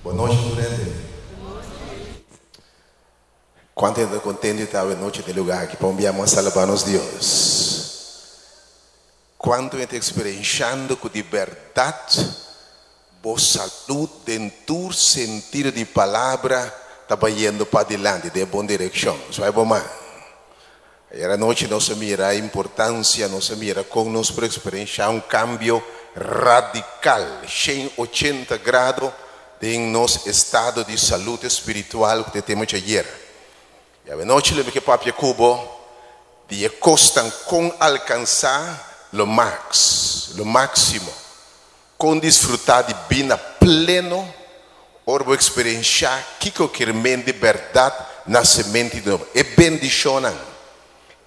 Boa noite, Durante. Quanto é contente de estar noite de lugar aqui para enviarmos a salvar-nos Deus. Quanto é experienciando com liberdade, boa saúde, dentro do sentido de palavra, está indo para adiante, de boa direção. Isso é bom, mano. Era noite nós mira a importância, nós mira como nós podemos experienciar cambio radical, 180 graus em nosso estado de saúde espiritual que temos ayer. E a noite lembra que Papi Cubo de costam com alcançar o máximo, com desfrutar de vida pleno, ou experienciar que qualquer de verdade na semente de novo. É bendição,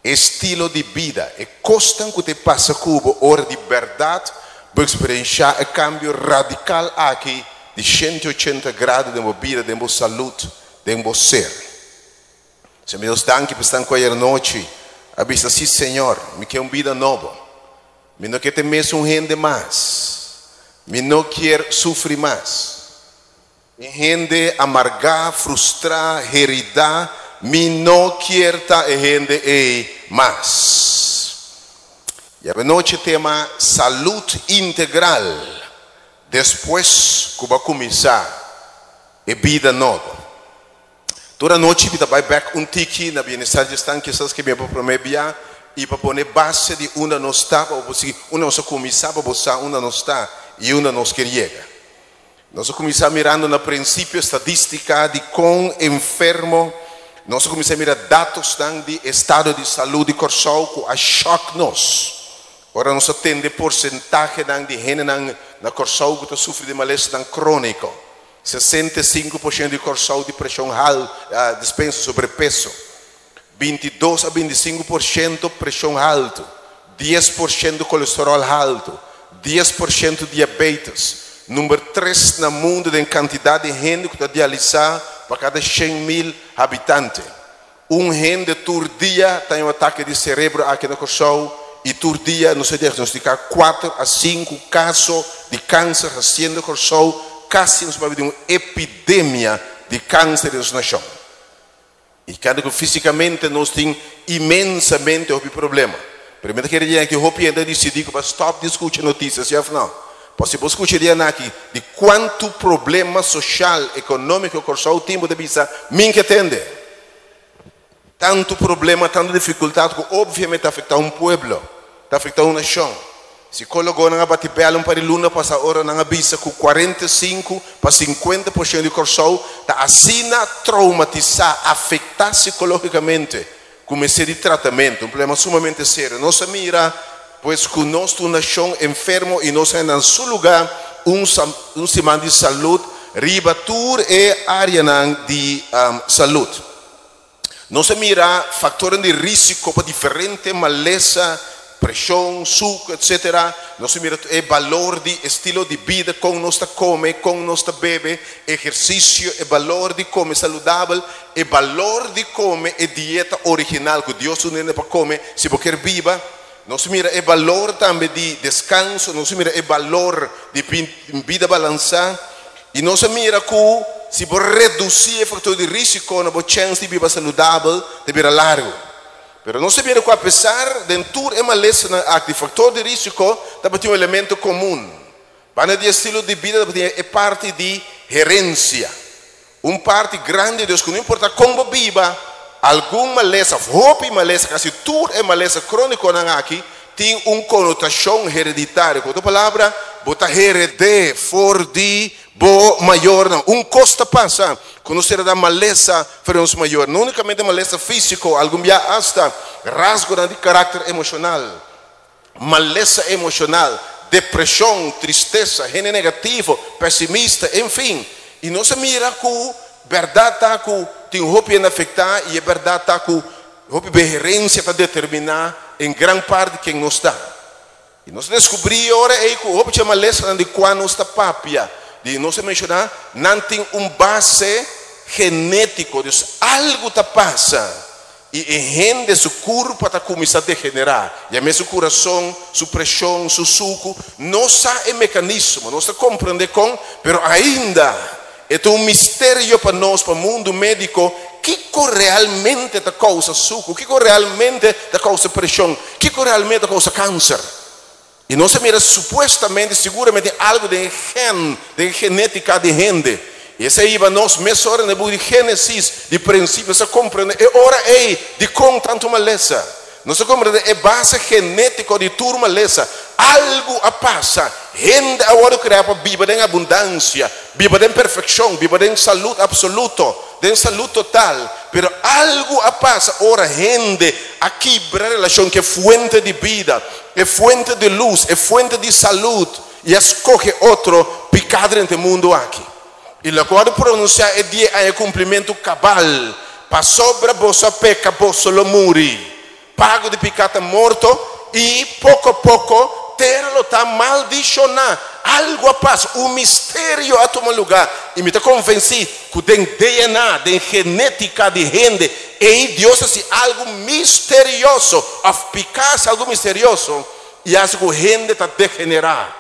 estilo de vida, e costam que te passa Cubo, hora de verdade, para experienciar o cambio radical aqui de 180 graus de vida, de saúde, de ser. Se meus danke por estar com a noite, avisa assim, Senhor, me quer vida nova. Me não quer ter mesmo rende mais. Me não quer sofrer mais. Me rende amargar, frustrar, heridar. Me não quer estar rende mais. E a noite tema saúde integral. Depois que vai começar a vida nova. Toda noite kita vai back tiki na bienestar de estar que que me promebia e para pôr base de uma não está para você uma não começar para você uma não está e uma não queria. Nós começar mirando no princípio estadística de com enfermo, nós começar a mirar dados de estado de saúde corsal que a choque nós. Ora nós atende porcentagem de gente na corsal que sofre de malestar crônico. 65% de corsal de pressão alta, dispensa sobrepeso, 22 a 25% pressão alta, 10% colesterol alto, 10% diabetes, número 3 no mundo em quantidade de gente que está dialisada para cada 100.000 habitantes. Gente por dia tem ataque de cerebro aqui no corsal e por dia não se diagnosticar 4 a 5 casos de câncer haciendo corsal. Casi nos vai ter uma epidemia de câncer na nação. E cada que fisicamente nós temos imensamente o problema. Primeiro queria dizer que eu ainda decidi que para stop discutir notícias, já não. Posso discutir aqui de quanto problema social, econômico, corsal tempo de vista, me entende. Tanto problema, tanta dificuldade que obviamente afeta povo, afeta uma nação. Se colocou na batibela para luna passa hora na avisa com 45 para 50% de corsal está assim traumatizar, afetar psicologicamente comecei de tratamento, problema sumamente sério. Nós mira, pois que nós uma nação enfermo e nós em seu lugar semana de saúde, ribatur e área de saúde. Nós mira fatores de risco para diferente maleza, pressão, suco, etc. Nós miramos o valor de estilo de vida, como nós come, como nós bebe, exercício, o valor de comer saudável, o valor de comer a dieta original que Deus nos deu para comer, se você quer viva. Nós miramos o valor também de descanso, nós miramos o valor de vida balançada, e nós miramos que se você reduzir o fator de risco, não tem chance de vida saudável, de vida largo. Pero não se vê que apesar de tudo é uma lesson de fator de risco, também tem elemento comum. Para de estilo de vida é parte de herência. Parte grande de Deus que não importa como viva, alguma maleza, roupa e maleza, quase tudo é maleza crônica aqui, tem conotação hereditária. Com outra palavra, botar herede, for de bo maior, não. Costa passa. Quando você dá maleza, faremos maior. Não unicamente maleza física, algum dia hasta rasgo de caráter emocional. Maleza emocional, depressão, tristeza, gene negativo, pessimista, enfim. E não se mira que verdade está que tem roupa a afetar e a verdade está que roupa berrência para determinar em grande parte quem não está. E nós descobrimos agora que roupa tinha maleza de quando não está papia. De não se mencionar, não tem base genético, algo está passa e rende seu corpo está começando a degenerar, e a mesmo coração, sua pressão, seu suco, não sabe o mecanismo, não está compreendendo com, mas ainda é um mistério para nós, para o mundo médico, que realmente causa suco, que realmente causa pressão, que realmente causa câncer. E não se mira supostamente, seguramente, algo de genética de gente. E esse aí, nós, mesmo hora, de Gênesis, de princípio, se compreende, é hora de com tanto maleza. Não se compreende, é base genética de tudo maleza. Algo passa. Gente agora cria para viver em abundância, viver em perfeição, viver em saúde absoluta, em saúde total. Pero algo passa. Ora, gente aqui quebra a relação que é fonte de vida, é fonte de luz, é fonte de saúde. E escolhe outro pecado neste mundo aqui. E lo que pronunciar é dia a cumprimento cabal. Para sobre vossa peca, vosso lo muri. Pago de pecado morto. E pouco a pouco, terra lo está maldicionando. Algo passa. Um mistério a tomar lugar. E me está convencido que tem DNA, tem genética de gente. E Deus é algo misterioso. Eficaz algo misterioso. E acho que a gente está degenerada.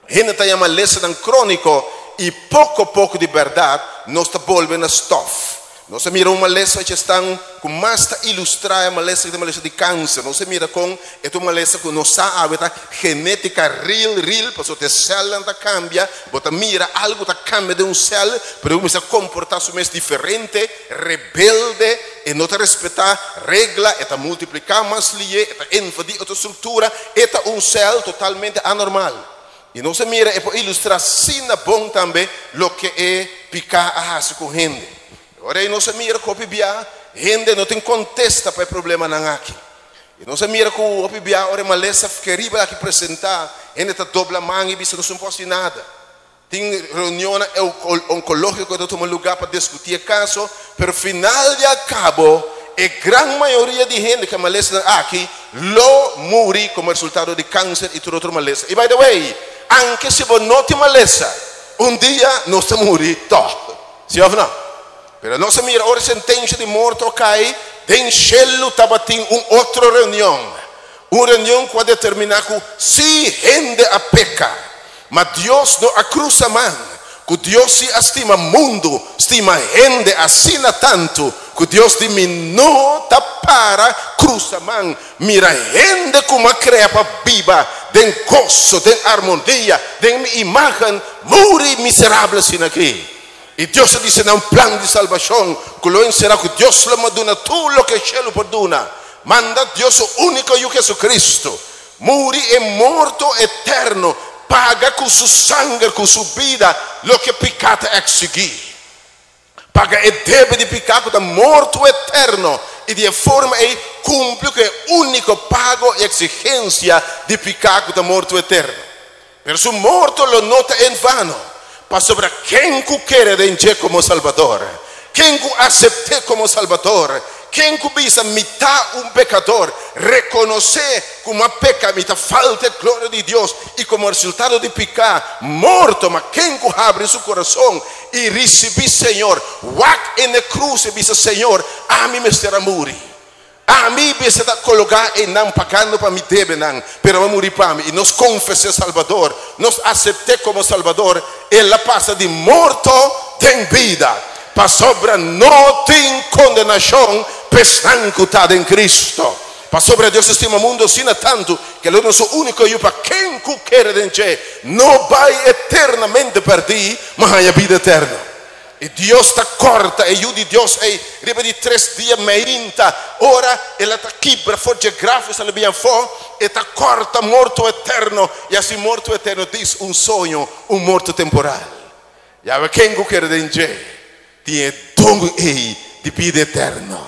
A gente está chamando lesão crônico. E pouco a pouco de verdade, nós estamos voltando a stuff. Nós mira uma lesão que está com mais para ilustrar uma lesão de câncer. Nós mira com uma lesão que não sabe a genética real, porque a célula cambia, você mira algo que cambia de célula, pero começa a comportar-se mais diferente, rebelde, e não respeitar regra, e multiplicar mais lié, e invadir outra estrutura, e célula totalmente anormal. E não se mira, é para ilustrar, sim, bom também, o que é picar a raça com gente. Agora, não se mira, com o PBA, gente não tem contesta para o problema não aqui. E não se mira, com o PBA, ora, uma lesa querida aqui apresentar, gente está dobla mão e isso não pode nada. Tem reunião oncológica que toma lugar para discutir caso, pero final de cabo, a grande maioria de gente que é maleza aqui, lo morre como resultado de câncer e tudo outro maleza. E by the way, anche se você não tem maleza, dia não se morre todo. Sim ou não? Pero não se mira, ora sentença de morte cai, tem cielo estava tem outra reunião. Uma reunião que vai determinar que se gente a peca, mas Deus não acruza mão. Que Deus se estima mundo, estima gente assina tanto, que Deus diminui para cruza mão, mira gente como cria para viva, tem gozo, tem harmonia, tem imagem, morre miserável assim aqui. E Deus diz num plano de salvação, que lo será que Deus lo maduna tudo o que o cielo perdona. Manda Deus o único e Jesus Cristo, morre e morto eterno, paga com seu sangue, com sua vida, o que pecado exigir. Paga e deve de pecado da morto eterno. E de forma e cumpre que é o único pago e exigência de pecado da morto eterno. Pero su morto lo nota em vano. Para sobre quem que quer de como Salvador. Quem que aceitar como Salvador. Quem que visa mitad pecador, reconhecer como peca, mitad falta de glória de Deus e como resultado de pecar, morto, mas quem que abre seu coração e recebe Senhor, walk in the cruz e diz Senhor, a mim me será morrer. A mim me será colocar e não pagando para me deve não, pero vai morrer para mim. E nos confessar Salvador, nos aceitar como Salvador, ela passa de morto em vida. Para sobre não tem condenação, pessancutada em Cristo. Para sobre Deus estima o mundo assim tanto, que Ele é o nosso único e para quem quer de não vai eternamente perder, mas a vida eterna. E Deus está corta, e eu de Deus é, de 3 dias meinta, ora, ela está quebra, forte gráfico, ela bem fora, e está corta, morto eterno, e assim morto eterno diz sonho, morto temporal. E a quem quer de tinha dom de vida eterna.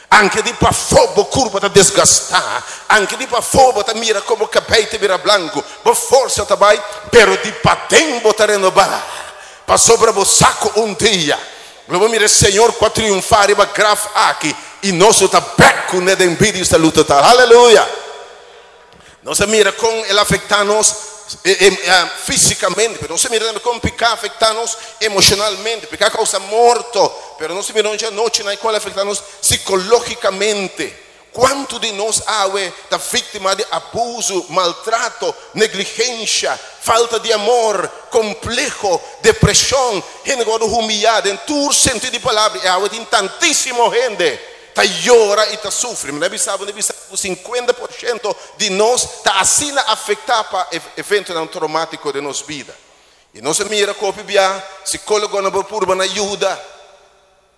Anche di pa fobo curva da desgastar, anche di pa fobo da mira como capete mira blanco, por força também, pero di pa tempo da renovar, pa sobre o saco dia. Vamos mirar Senhor para triunfar e para graf aqui, e nós está beco ne den vida e saúde total. Aleluia. Nós mira com ele afetar-nos fisicamente, pero não se mira como pecar afetar-nos emocionalmente, pecar causa morto, pero não se mira onde a noite na qual afetar-nos psicologicamente. Quanto de nós está vítima de abuso, maltrato, negligência, falta de amor, complexo, depressão, gente agora humilhada em todo sentido de palavra. E tem tantíssima gente que llora e sofre. Mas sabe, 50% de nós está assim afetado para evento traumático de nossa vida. E nós mira como psicólogo não por uma ajuda,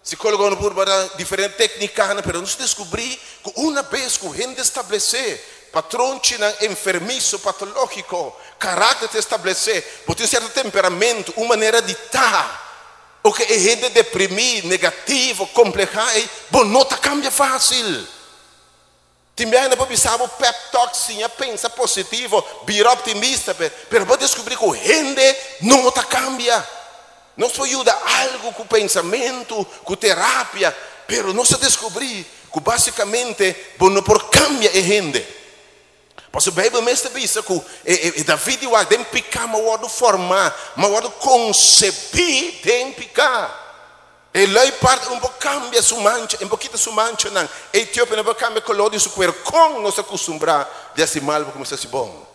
psicólogo não por uma diferente técnica, mas nós descobri que uma vez que a gente estabelecer patrão enfermiço, patológico, caráter de estabelecer, porque tem certo temperamento, uma maneira de estar, o que é gente deprimida, negativo, complicado, não cambia fácil. Também não pode saber pep talk, sim, pensa positivo, vira optimista, mas pode descobrir que a gente não cambia. Não se ajuda algo com pensamento, com terapia, mas não se descobrir que basicamente não pode cambiar a gente. Porque a Bíblia mesmo diz que David tem que picar, mas pode formar, mas pode conceber, tem que picar. E lei parte pouco cambia sua mancha, pouquinho sua mancha não. Etiópia não cambia color de seu corpo, não se acostumbrar de assim mal como se bom.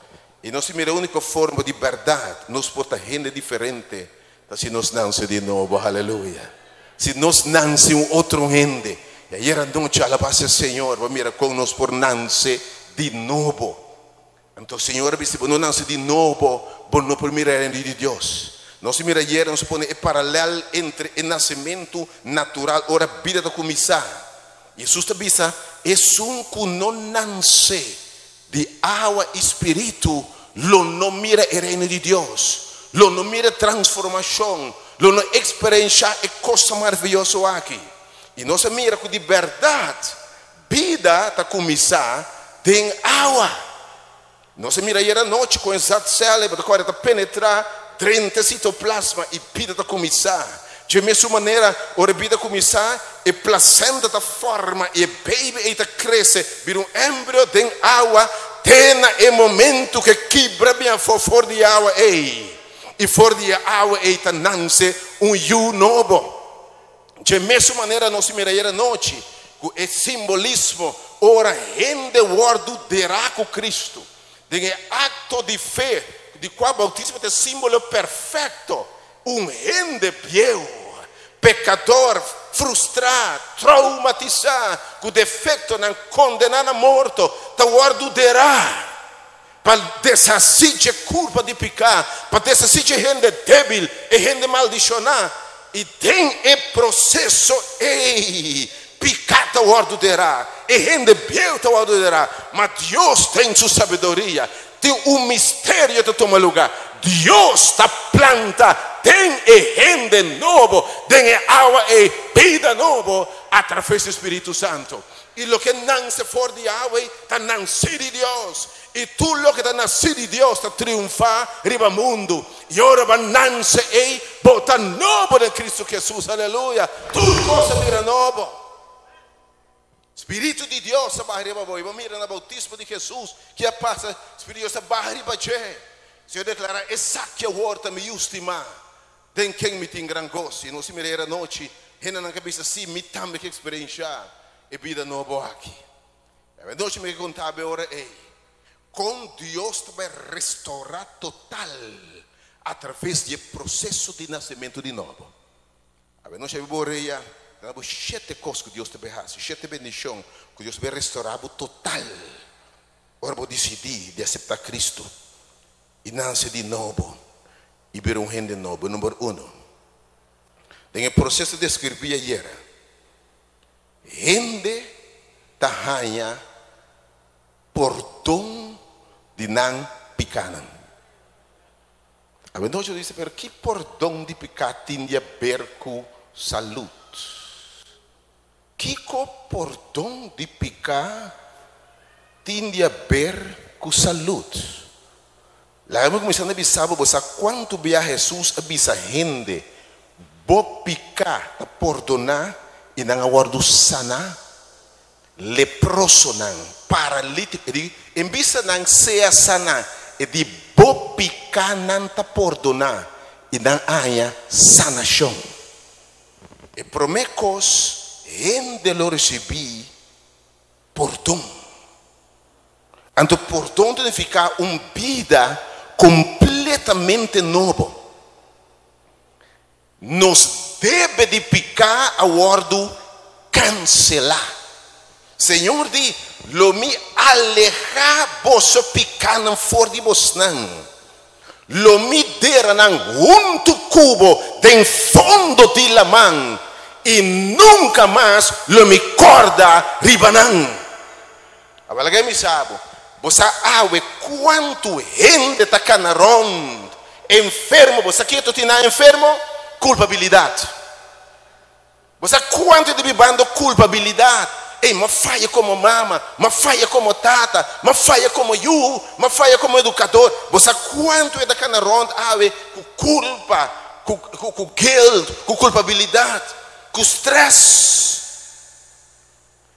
E não se mira a única forma de verdade, nos porta gente diferente, se nós nasce de novo, aleluia. Se nós nasce outro gente, e aí era noite a paz do Senhor, vai mirar com nós por nascer de novo. Então o Senhor disse, não nasce de novo, não por mirar de Deus. Nós mira ayer, nós põe o paralelo entre o nascimento natural e a vida da começar. Jesus te diz, é que não nasce de água e espírito, não mira o reino de Deus, não mira transformação, não experiencia a coisa maravilhosa aqui. E nós mira que de verdade, vida da começar tem água. Nós mira ayer à noite com exato cérebro, agora está penetrar 30 citoplasma e vida da começar. De mesma maneira, a vida começar, e placenta da forma, e baby está cresce, vira embrio tem água, tem o momento que quebra bem fora de água, e fora de água, está nasce yu novo. De mesma maneira, nós miramos a noite, o simbolismo, ora, rende o word derá com Cristo, tem acto de fé, de qual o bautismo é símbolo perfeito, gente pieu, pecador, frustrado, traumatizado, com defeito, não condenado a morto, está guardará para desasir de culpa de pecar, para desasir de gente débil e gente maldicionada, e tem o processo, pecar está guardará, e gente pieu está guardará, mas Deus tem sua sabedoria. Tem mistério que toma lugar. Deus está planta, tem gente novo, tem água e vida novo através do Espírito Santo. E o que nasce fora de água está nascido de Deus. E tudo o que está nascido de Deus está triunfar riba mundo. E ora vai nascer e bota novo de Cristo Jesus, aleluia. Tudo coisa vira novo. Espírito de Deus se barra riba boi. Vamos mirar no bautismo de Jesus. Que a passa, Espírito de Deus se barra riba che. Senhor declara, essa que a horta me estima. Tem quem me tem gran gosto. E não se mira a noite. Rena na cabeça assim, me também que experienciar. E vida nova aqui. A noite me contava agora com Deus vai restaurar total através do processo de nascimento de novo. A noite eu vou reia. 7 coisas que Deus te vai fazer, 7 bendições que Deus vai restaurar total. Agora vou decidir de aceitar Cristo e nascer de novo e ver gente novo. Número 1. Tem o processo de escrever ayer. Gente tahanha portão de não picanan. A noite eu disse, que portão de picar tinha a ver com saúde? Kiko portão de picar tinha a ver com saúde. Lá eu comecei a dizer, você quanto via Jesus avisa gente, vou picar, perdonar e não aguardo sanar, leproso não, paralítico, em vista não seja sanar, e de vou picar não perdonar e não há sanação. E promecos gente lo recebi perdão. Então, perdão significa uma vida completamente nova. Nos deve de picar a ordo cancelar. Senhor diz, lo mi aleja vos picanan for de vos nan. Lo mi deranan junto cubo de fondo de la man. E nunca mais lo mi corda ribanan. Agora que me sabe, você sabe quanto gente está canaron enfermo, você que tu tina enfermo, culpabilidade. Você quanto de vivendo culpabilidade? Ei, mas falha como mama, mas falha como tata, mas falha como eu, mas falha como educador. Você quanto é da canaron ave com culpa, com guilt, com culpabilidade, com stress.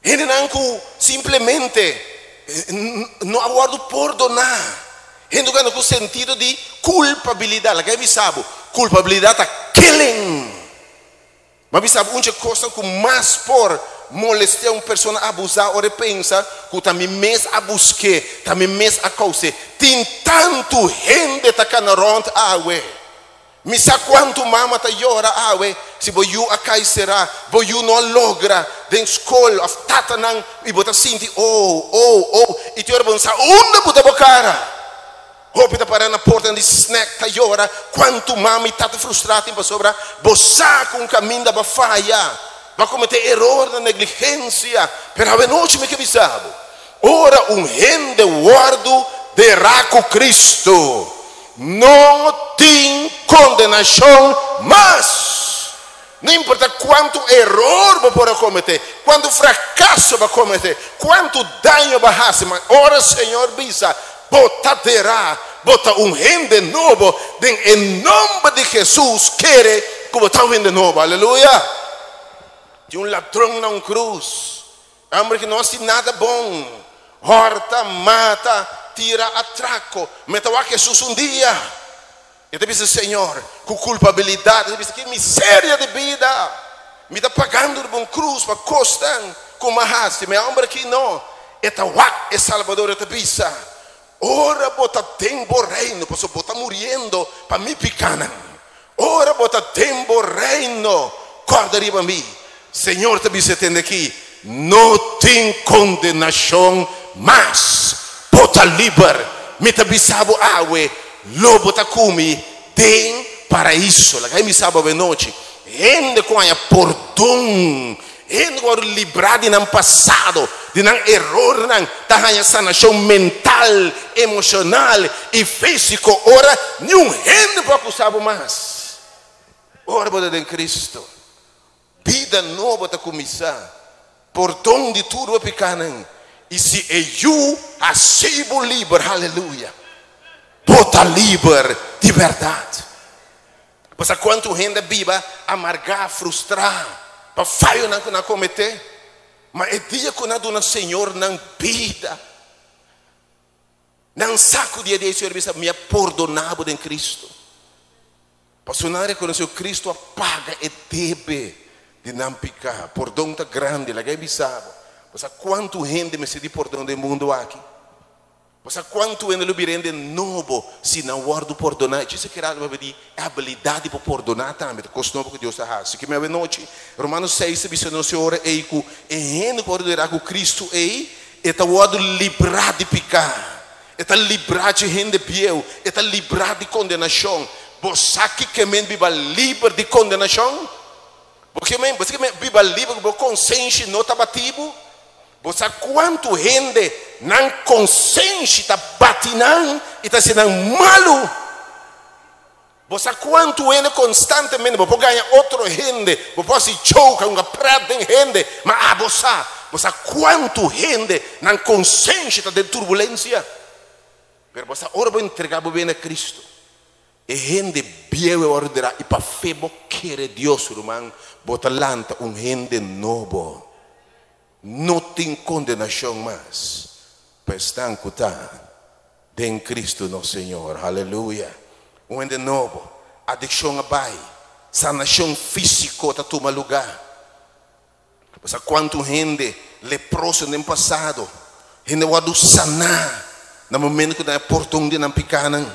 Ele não simplesmente não aguardo perdonar. Ele não com sentido de culpabilidade. Quem me sabe? Culpabilidade é killing. Mas sabe uma coisa que mais por molestar uma pessoa abusar ou repensa que também mês a buscar, também mês a causa. Tem tanto gente tá canaronte awe. Me sabe quanto mama tá llora awe. Se você a cairá, você não logra den escola, a tata não e bota senti e te ora bonsa onde bota bocara. Hopita para na porta de snack tá llora. Quanto mama e tata frustrada em sobra, bossa com caminho da falha. Vai cometer erro na negligência. Pero a noite me que me sabe. Ora gente guardo de raco Cristo. Não tem condenação mais. Não importa quanto erro você pode cometer, quanto fracasso vai cometer, quanto dano vai fazer, mas ora Senhor visa, botará, bota gente novo, em nome de Jesus, quer que botar gente novo, aleluia. De ladrão na cruz, homem que não faz nada bom, horta, mata, tira, atraco, meteu a Jesus dia. Eu te disse, Senhor, com culpabilidade, eu te disse, que miséria de vida, me está pagando de bom cruz para costar, como arraste, mas homem que não, é Salvador, eu te disse, ora bota tempo reino, posso botar morrendo para me picar, ora bota tempo reino, corda riba mim, Senhor, te disse, entende aqui, não tem condenação mais, bota livre, me te disse, awe, lobo tá comi tem paraíso. Lá me sabe a noite. Gente com a perdão, gente com livrar de não passado, de não erro, não tá ganha sanação mental, emocional e físico. Ora, nenhum gente para sabe mais. Ora, boda em Cristo, vida nova tá começar. Perdão de tudo pequeno. E se eu aceito livre, aleluia. Bota livre de verdade. Porque quanto gente viva amargar, frustrar, para falho não cometer, mas é dia que não Senhor não vida, não saco dia de serviço me perdonado em Cristo. Para sonar reconhecer Cristo apaga e deve de não picar. Perdão está grande, lá que sabe. Porque quanto gente me se de perdão do mundo aqui. Você quanto ainda lubirende novo se não guardo perdonar, disse que era a habilidade para perdonar também, costume que Deus faz. Se que me noite, Romanos 6 se não se ora e que ele perdoará com Cristo e está guardo livrar de pecar, está livrar de gente pieu, está livrar de condenação. Você que me viva livre de condenação, porque você que viva livre com consciência não está batido. Você quanto gente não consciente está batendo e está sendo malo. Você quanto gente constantemente você ganha outro gente, você se choca, uma prata em gente, mas você quanto gente não consciente está de turbulência. Mas você ora vai entregar bem a Cristo. E gente bem ordenar e para fé você quer Deus, irmão, você lança gente novo. Não tem condenação mais. Para estar em Cristo nosso Senhor. Aleluia. Um de novo. Adicção a bai. Sanação física está toma lugar. Sabe quanto gente leproso no passado, gente wadu sanar, no momento que na portão de Nampicanan,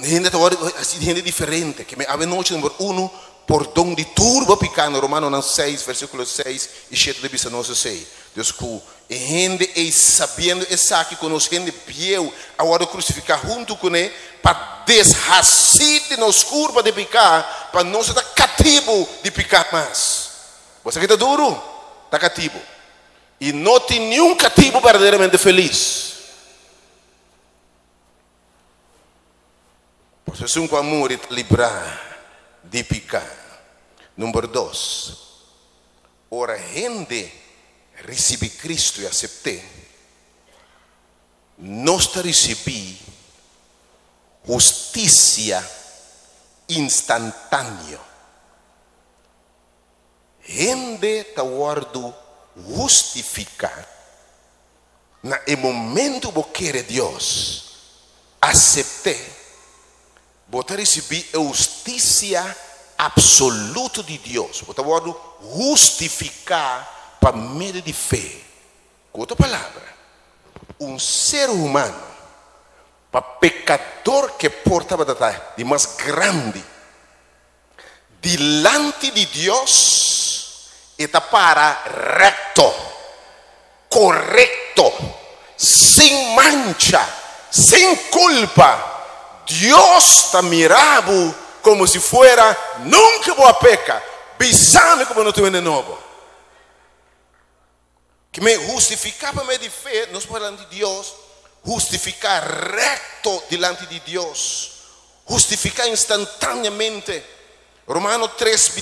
gente diferente, que me ave noite número 1, portão de turbo picano, Romano 6, versículo 6 e 7 de bisa nosso 6. Deus que e gente e sabendo essa que conosco gente pieu agora crucificar junto com ele para deshacer de nos curva de picar para não estar cativo de picar mais. Você que está duro, está cativo e não tem nenhum cativo verdadeiramente feliz. Por isso com amor e livrar de picar. Número 2. Ora gente recebi Cristo e accettei, nós recebi justiça instantânea. Gente está guardo justificar no momento que quer Deus aceitar, você recebi a justiça absoluta de Deus. Você guardo justificar para meio de fé. Com outra palavra, ser humano, para pecador que porta de mais grande, diante de Deus, está para recto, correto, sem mancha, sem culpa. Deus está mirando como se fuera nunca vou pecar, pisando como não tem de novo. Que me justificar para meio de fé, nós falamos de Deus, justificar recto diante de Deus, justificar instantaneamente. Romanos 3,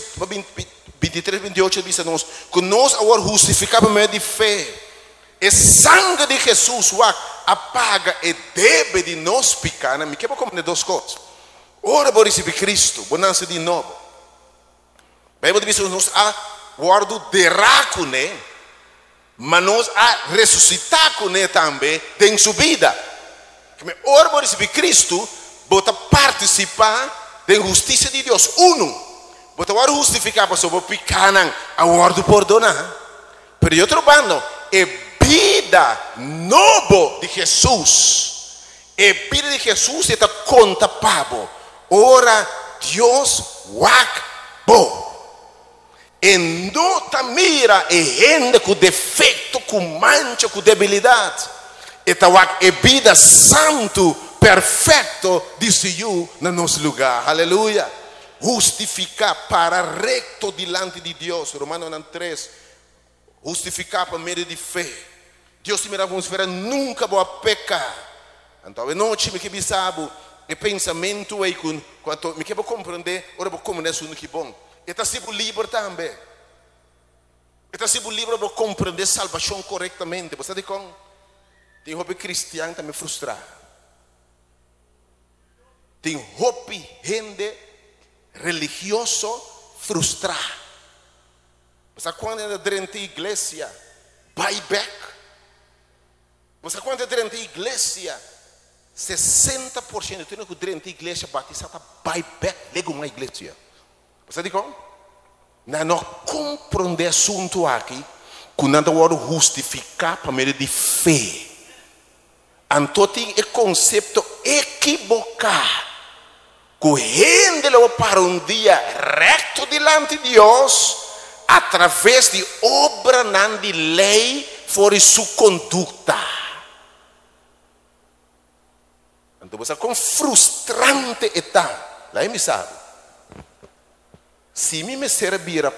23, 28 diz a nós, que nós agora justificamos por meio de fé. O sangue de Jesus apaga e deve de nós pecar. Me quero compreender duas coisas. Ora, vou receber Cristo, vou nascer de novo. A Bíblia diz que nós guardo derrar com ele. Mas nós a ressuscitar com ele também em sua vida. Ora, vou receber Cristo, vou participar da justiça de Deus. Vou justificar para o pecado, agora do perdonar. Pero eu trabalho, é vida nova de Jesus. É vida de Jesus está contapável. Ora, Deus bom. E não mira e gente com defeito, com mancha, com debilidade. É vida santo, perfeito, disse eu, no nosso lugar. Aleluia. Justificar para recto diante de Deus. Romanos 3. Justificar por meio de fé. Deus te mira como se fosse nunca vou pecar. Então, a noite me que sabe, o pensamento é quando me que vou compreender, ora vou compreender isso que bom. Está sendo livre também. Está sendo livre para compreender a salvação corretamente. Você diz como? Tem roupa cristiano também frustrado. Tem roupa gente religioso frustrado. Você quando é dentro da igreja, buyback. Você quando é dentro da igreja, 60% tem que dentro da igreja batizada buyback, lego uma igreja. Você diz como? Não compreender assunto aqui, que não pode justificar por meio de fé. Então tem o conceito equivocado. Que gente leva para dia reto diante de Deus, através de obra não de lei, fora sua conduta. Então você como frustrante está. Lá me sabe. Se me servir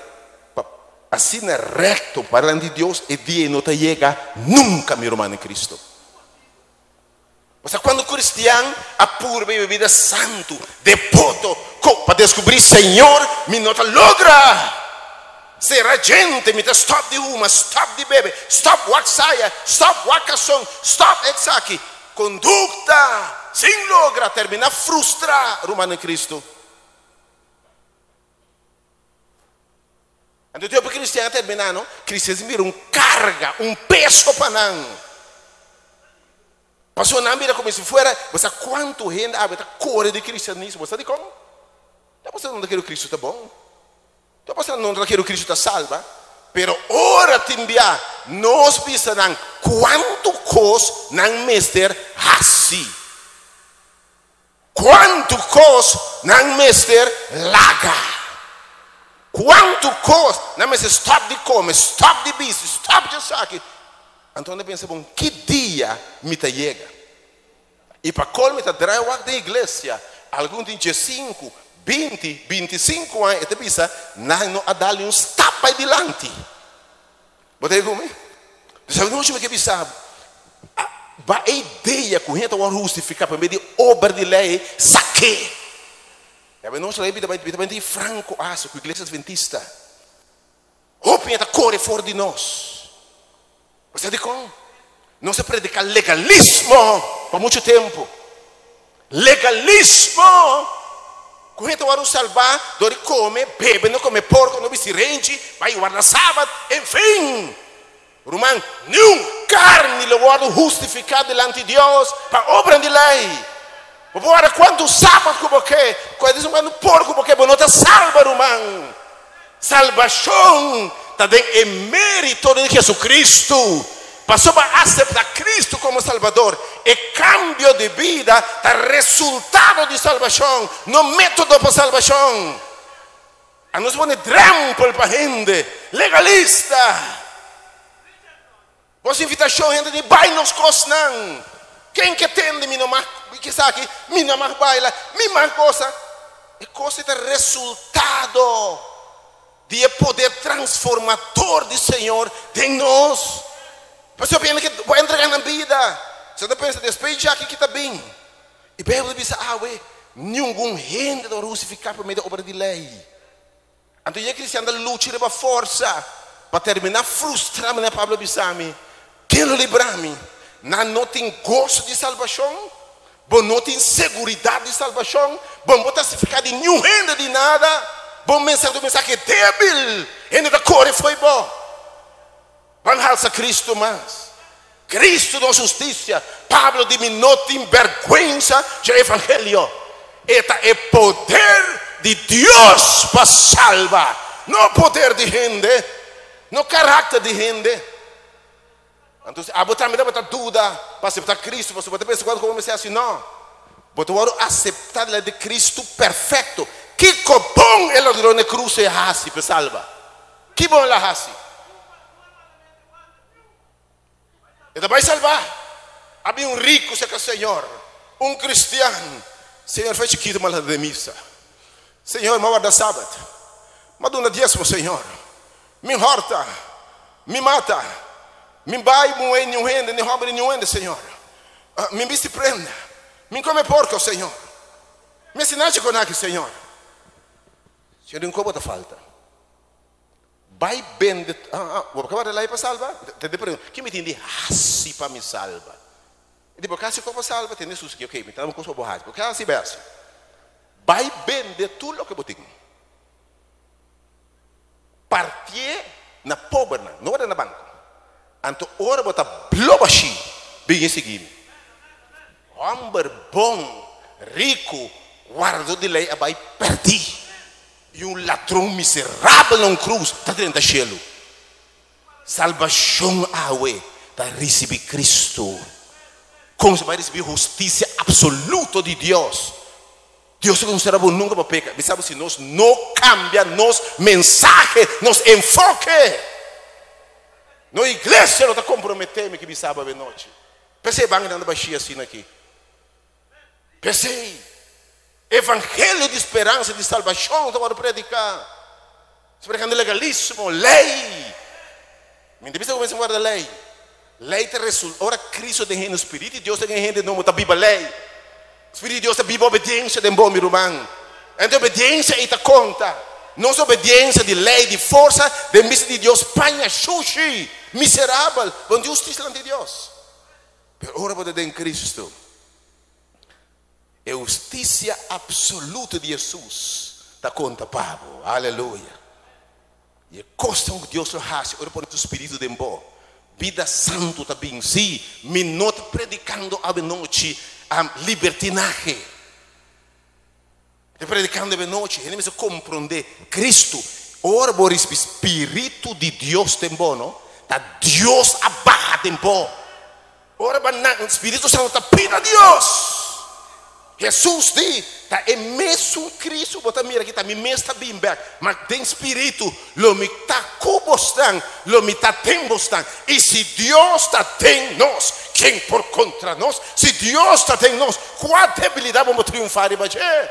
assim recto para de Deus, e dia não te chega nunca, meu irmão em Cristo. Você quando cristiano apura a vida santo, devoto, para descobrir Senhor, me não te logra. Será gente, me te stop de uma, stop de bebê, stop waxaia, stop wacação, stop exaki. Conduta, sem logra, termina frustrar, irmão em Cristo. Então, o cristiano terminando, cristianismo vira carga, peso para nós. Passou na mira como se fosse, você quanto gente abre a cor de cristianismo, você diz como? Já você não quer o Cristo está bom? Já você não quer o Cristo está salva? Pero ora timbia, nós pensamos quanto cos não mester assim. Quanto cos não mester laga. Quanto cos não mester stop de comer, stop de bis, stop de saque. Então eu penso, bom, que dia me tá chega? E para colme tá draiwak da igreja, algum dia 5, 20, 25 anos, eu penso, não a dar-lhe stop adiante. Botei comigo? Sabe, não chama que pensar. A ideia que a gente vai justificar para meio de obra de lei, saque. Eu não sei, também franco, aço, com a igreja adventista. O pinta corre fora de nós. Você diz como? Não se predica legalismo por muito tempo. Legalismo. Que a gente vai salvar, dori come, bebe, não come porco, não viste rente, vai guardar sábado, enfim. Romano, nenhum carne lo guardo justificado delante de Deus para obra de lei. Agora, quando sábado como que, quando diz um porco porque não te salva, Romano. Salvação está em mérito de Jesus Cristo. Passou para aceitar Cristo como Salvador. E cambio de vida está resultado de salvação, não método para salvação. A nós põe trampo para a gente legalista. Você invitação a gente de vai nos cosnan. Quem que tem de mim não mais que sabe mim não mais baila, mim mais coisa. É coisa de resultado de poder transformador do Senhor em nós. Você pensa que vai entregar na vida. Você não pensa despeja aqui que está bem. E bem você pensa nenhum gente vai crucificar por meio da obra de lei. Então eu cristiano luta para força para terminar frustrado na Pablo Bissami. Quem livrar-me? Não tem gosto de salvação, bom não tem segurança de salvação, bom não está se ficar de nenhum renda de nada, bom mensagem débil, ainda da cor foi bom. Vamos alçar Cristo mais. Cristo da justiça. Pablo de mim não tem vergonha do evangelho. Este é poder de Deus para salvar, não poder de gente, não caráter de gente. Então, botar me dá botar dúvida para aceitar Cristo, você pode pensar quando comecei assim, não. Botar aceitar a de Cristo perfeito. Que bom ela deu na cruz e assim para salvar. Que bom ela assim. Ele vai salvar. Havia rico, se que o Senhor, cristiano. Senhor, faz chiquito mal de missa. Senhor, me guarda sábado. Me dá dízimo, Senhor. Me horta, me mata. Me vai moer nenhum rende, nem rouba nenhum rende, Senhor. Me viste prenda. Me come porco, Senhor. Me ensinaste com aqui, Senhor. Senhor, não como falta. Vai bem de... vou acabar de lá para salvar? Te pergunto, que me entende assim para me salvar? E depois, caso como salva, tem isso aqui, ok, me dá uma coisa borrada. Porque assim vai assim. Vai bem de tudo o que eu tenho. Partir na pobreza, não era na banco. Então, ora botar blobashi, bem seguido. Homem bom, rico, guarda de lei, vai perder. E ladrão miserável na cruz, está dentro do cielo. Salvação está receber Cristo. Como você vai receber justiça absoluta de Deus. Deus não será bom nunca para pecar. Sabe se nós não cambia nos mensagem, nos enfoque. Na igreja não está comprometendo que me sabe a noite. Pensei bem andando baixinho assim aqui. Pensei. Evangelho de esperança, de salvação, estava a predicar. Se pregando legalismo, lei. Me deve ser começar a guardar lei. Lei te resulta. Ora Cristo tem no Espírito e Deus tem gente não está viva lei. O Espírito de Deus está viva obediência de bom irmão. Então obediência e te conta. Nossa obediência de lei, de força, de missa de Deus, panha, xuxi, miserável, com justiça ante Deus. Pero ora pode em Cristo. É justiça absoluta de Jesus. Da conta, Pablo. Aleluia. E costa que Deus o hace, ora por o Espírito de bom. Vida santo também, sim. Me nota predicando a noite a libertinagem. Predicando de noite, ele me compreender Cristo ora o Espírito de Deus tem bom, não? Tá Deus abarra tem bom. Ora o Espírito Santo tá pina Deus. Jesus diz, tá é mesmo Cristo, bota mira aqui, tá me mesmo tá bem back, mas tem Espírito, lo me tá cubostan, lo me tá tembostan. E se Deus tá tem nós, quem por contra nós? Se Deus tá tem nós, qual debilidade vamos triunfar e bater?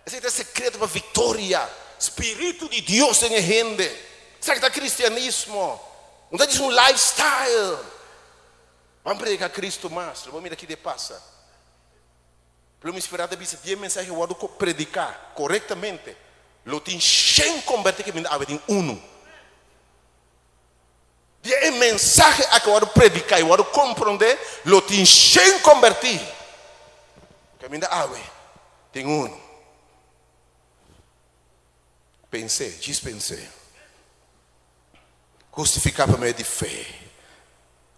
Esse é o segredo para a vitória. Espírito de Deus tem gente. Sabe que é cristianismo? Não é um lifestyle. Vamos predicar Cristo mais. Vamos mirar aqui de passa. Pelo me esperar de vista 10 mensagens eu vou predicar corretamente. Lo tem 100 converter que me dá em um. 10 mensagens que eu vou predicar, eu vou compreender, lo tem 100 convertir. Que me dá tem um. Pensei, dispensei. Justificar por meio de fé.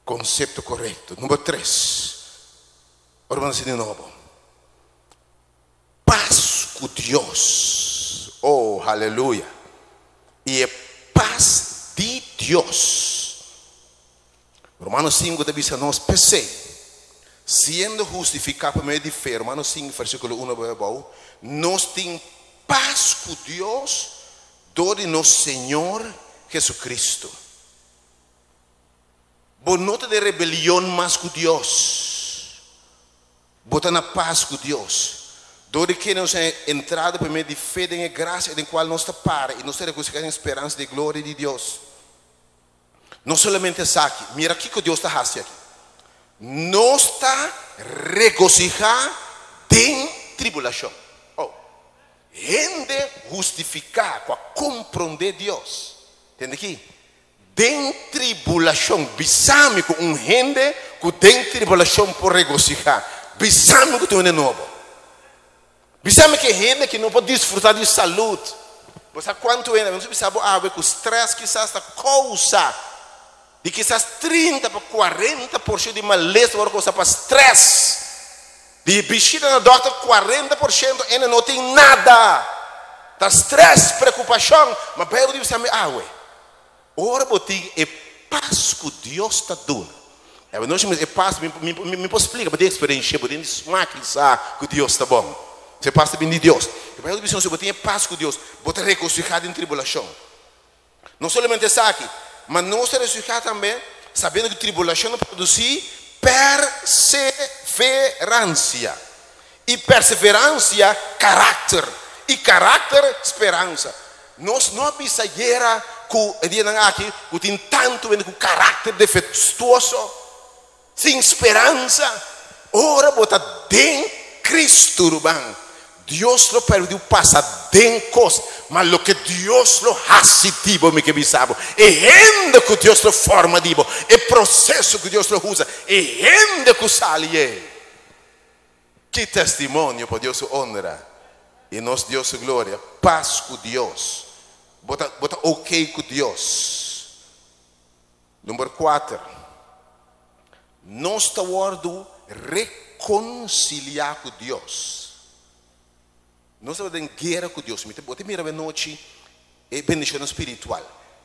Conceito correto. Número 3. Agora vamos de novo. Paz com Deus. Oh, aleluia. E é paz de Deus. Romanos 5 diz a nós, pensei. Sendo justificado por meio de fé. Romanos 5, versículo 1. Nós temos paz com Deus. De nosso Senhor Jesucristo. Por nota de rebelião mais com Deus. Bota na paz com Deus. Dore que nos é entrada por meio de fé e graça em qual nós está para e nós temos a esperança de glória de Deus. Não somente isso aqui. Mira aqui que Deus está fazendo aqui. Nós está regocijar em tribulação. Gente justificar, para compreender Deus. Entende aqui? Tem tribulação. Bisame com gente que tem tribulação por regocijar. Bisame que tem um novo. Bisame que gente que não pode desfrutar de saúde. Você quanto é? Não sabe que o stress quizás está causa de quizás 30 para 40% de malestar por causa para stress. De bexiga na doctor 40% ainda não tem nada. Está estresse, preocupação, mas para eu dizer ora botem é paz que Deus está dando. Eu não chamo de paz, me posso explicar, mas tem experiência, mas tem desmaquilhar que Deus está bom. Você passa bem de Deus. Para eu dizer, se botem paz com Deus, botem regocijado em tribulação. Não somente isso aqui, mas não se regocijar também, sabendo que tribulação produz perseverança. E perseverança, caráter. E caráter, esperança. Nós não precisamos que tem tanto com caráter defeituoso, sem esperança. Ora, bota dentro Cristo, Urbano. Deus lo permitiu passar dentro coisas, mas o que Deus lo hace tipo me que bisabo, e gente que Deus lo forma tipo, e processo que Deus lo usa, e gente que sale. Que testemunho para Deus honra, e nosso Deus glória, paz com Deus, bota ok com Deus. Número 4, nós estamos reconciliar com Deus. Nós estamos em guerra com Deus. Você mira a noite, é bendição espiritual.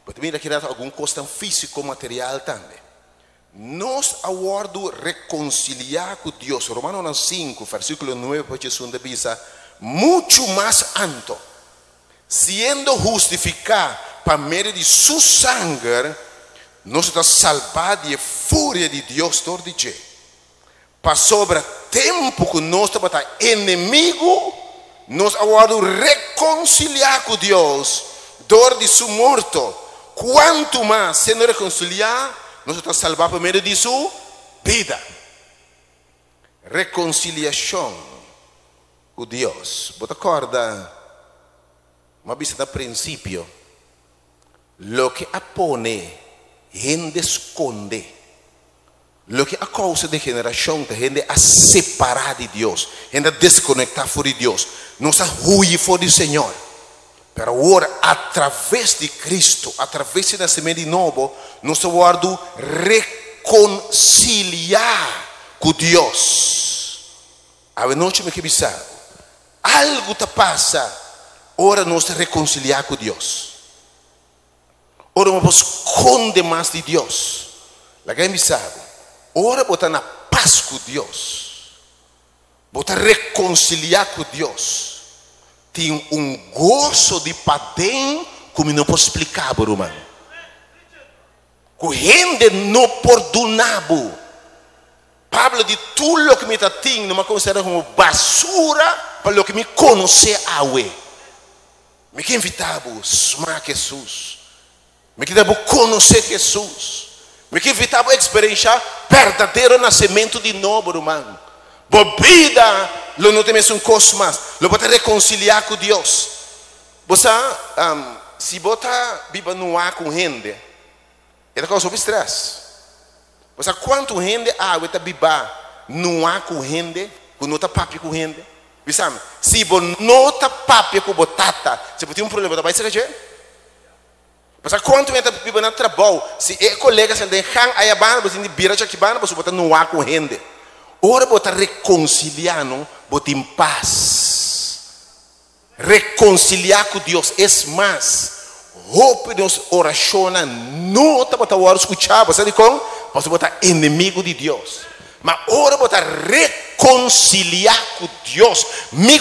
Você mira que algum custo físico, material também. Nós estamos reconciliar com Deus. Romanos 5, versículo 9, porque Jesus diz, muito mais alto, sendo justificado por meio de su sangue, nós estamos salvados de fúria de Deus todo dia. Para sobre tempo que nós estamos inimigo, nós vamos reconciliar com Deus, dor de su morto. Quanto mais sendo reconciliar, nós estamos salvados por meio de sua vida. Reconciliação com Deus. Você acorda? Uma vez no princípio, lo que apone, gente esconde. Lo que a causa de generação, a gente a separar de Deus, a gente a desconectar de Deus, nos a huir fora do Senhor. Pero agora, através de Cristo, através do nascimento de novo, nós vamos reconciliar com Deus. A noite me que bisar, algo te passa, ora nós reconciliar com Deus. ora me esconde mais de Deus. La gente sabe, ora botar na paz com Deus, botar reconciliar com Deus, tem gozo de padem como não posso explicar, irmão. Que gente não perdonava. Pablo de tudo que me tem, não me considera como basura para o que me conhece a we. Me que invitava a Jesus. Me que invitava a conhecer Jesus. Me que invitava a experienciar verdadeiro nascimento de novo, irmão. Bobida, não tem um costo mais. Lo pode reconciliar com Deus. Você, se botar viva no ar com gente, é causa de estresse. Você quanto gente água está viva no ar com gente, que não está papi com gente. Se você não está papi com batata, você tem um problema, você vai se reger. Mas quanto gente vive no trabalho, se é colega, se ele tem aí a banda, você vira aqui banda, você bota no ar com gente. Ora bota reconciliando, bota em paz. Reconciliar com Deus é mais. Roupa de oração não está bota hora escuchar, você de como? Você bota inimigo de Deus. Mas ora bota reconciliar com Deus.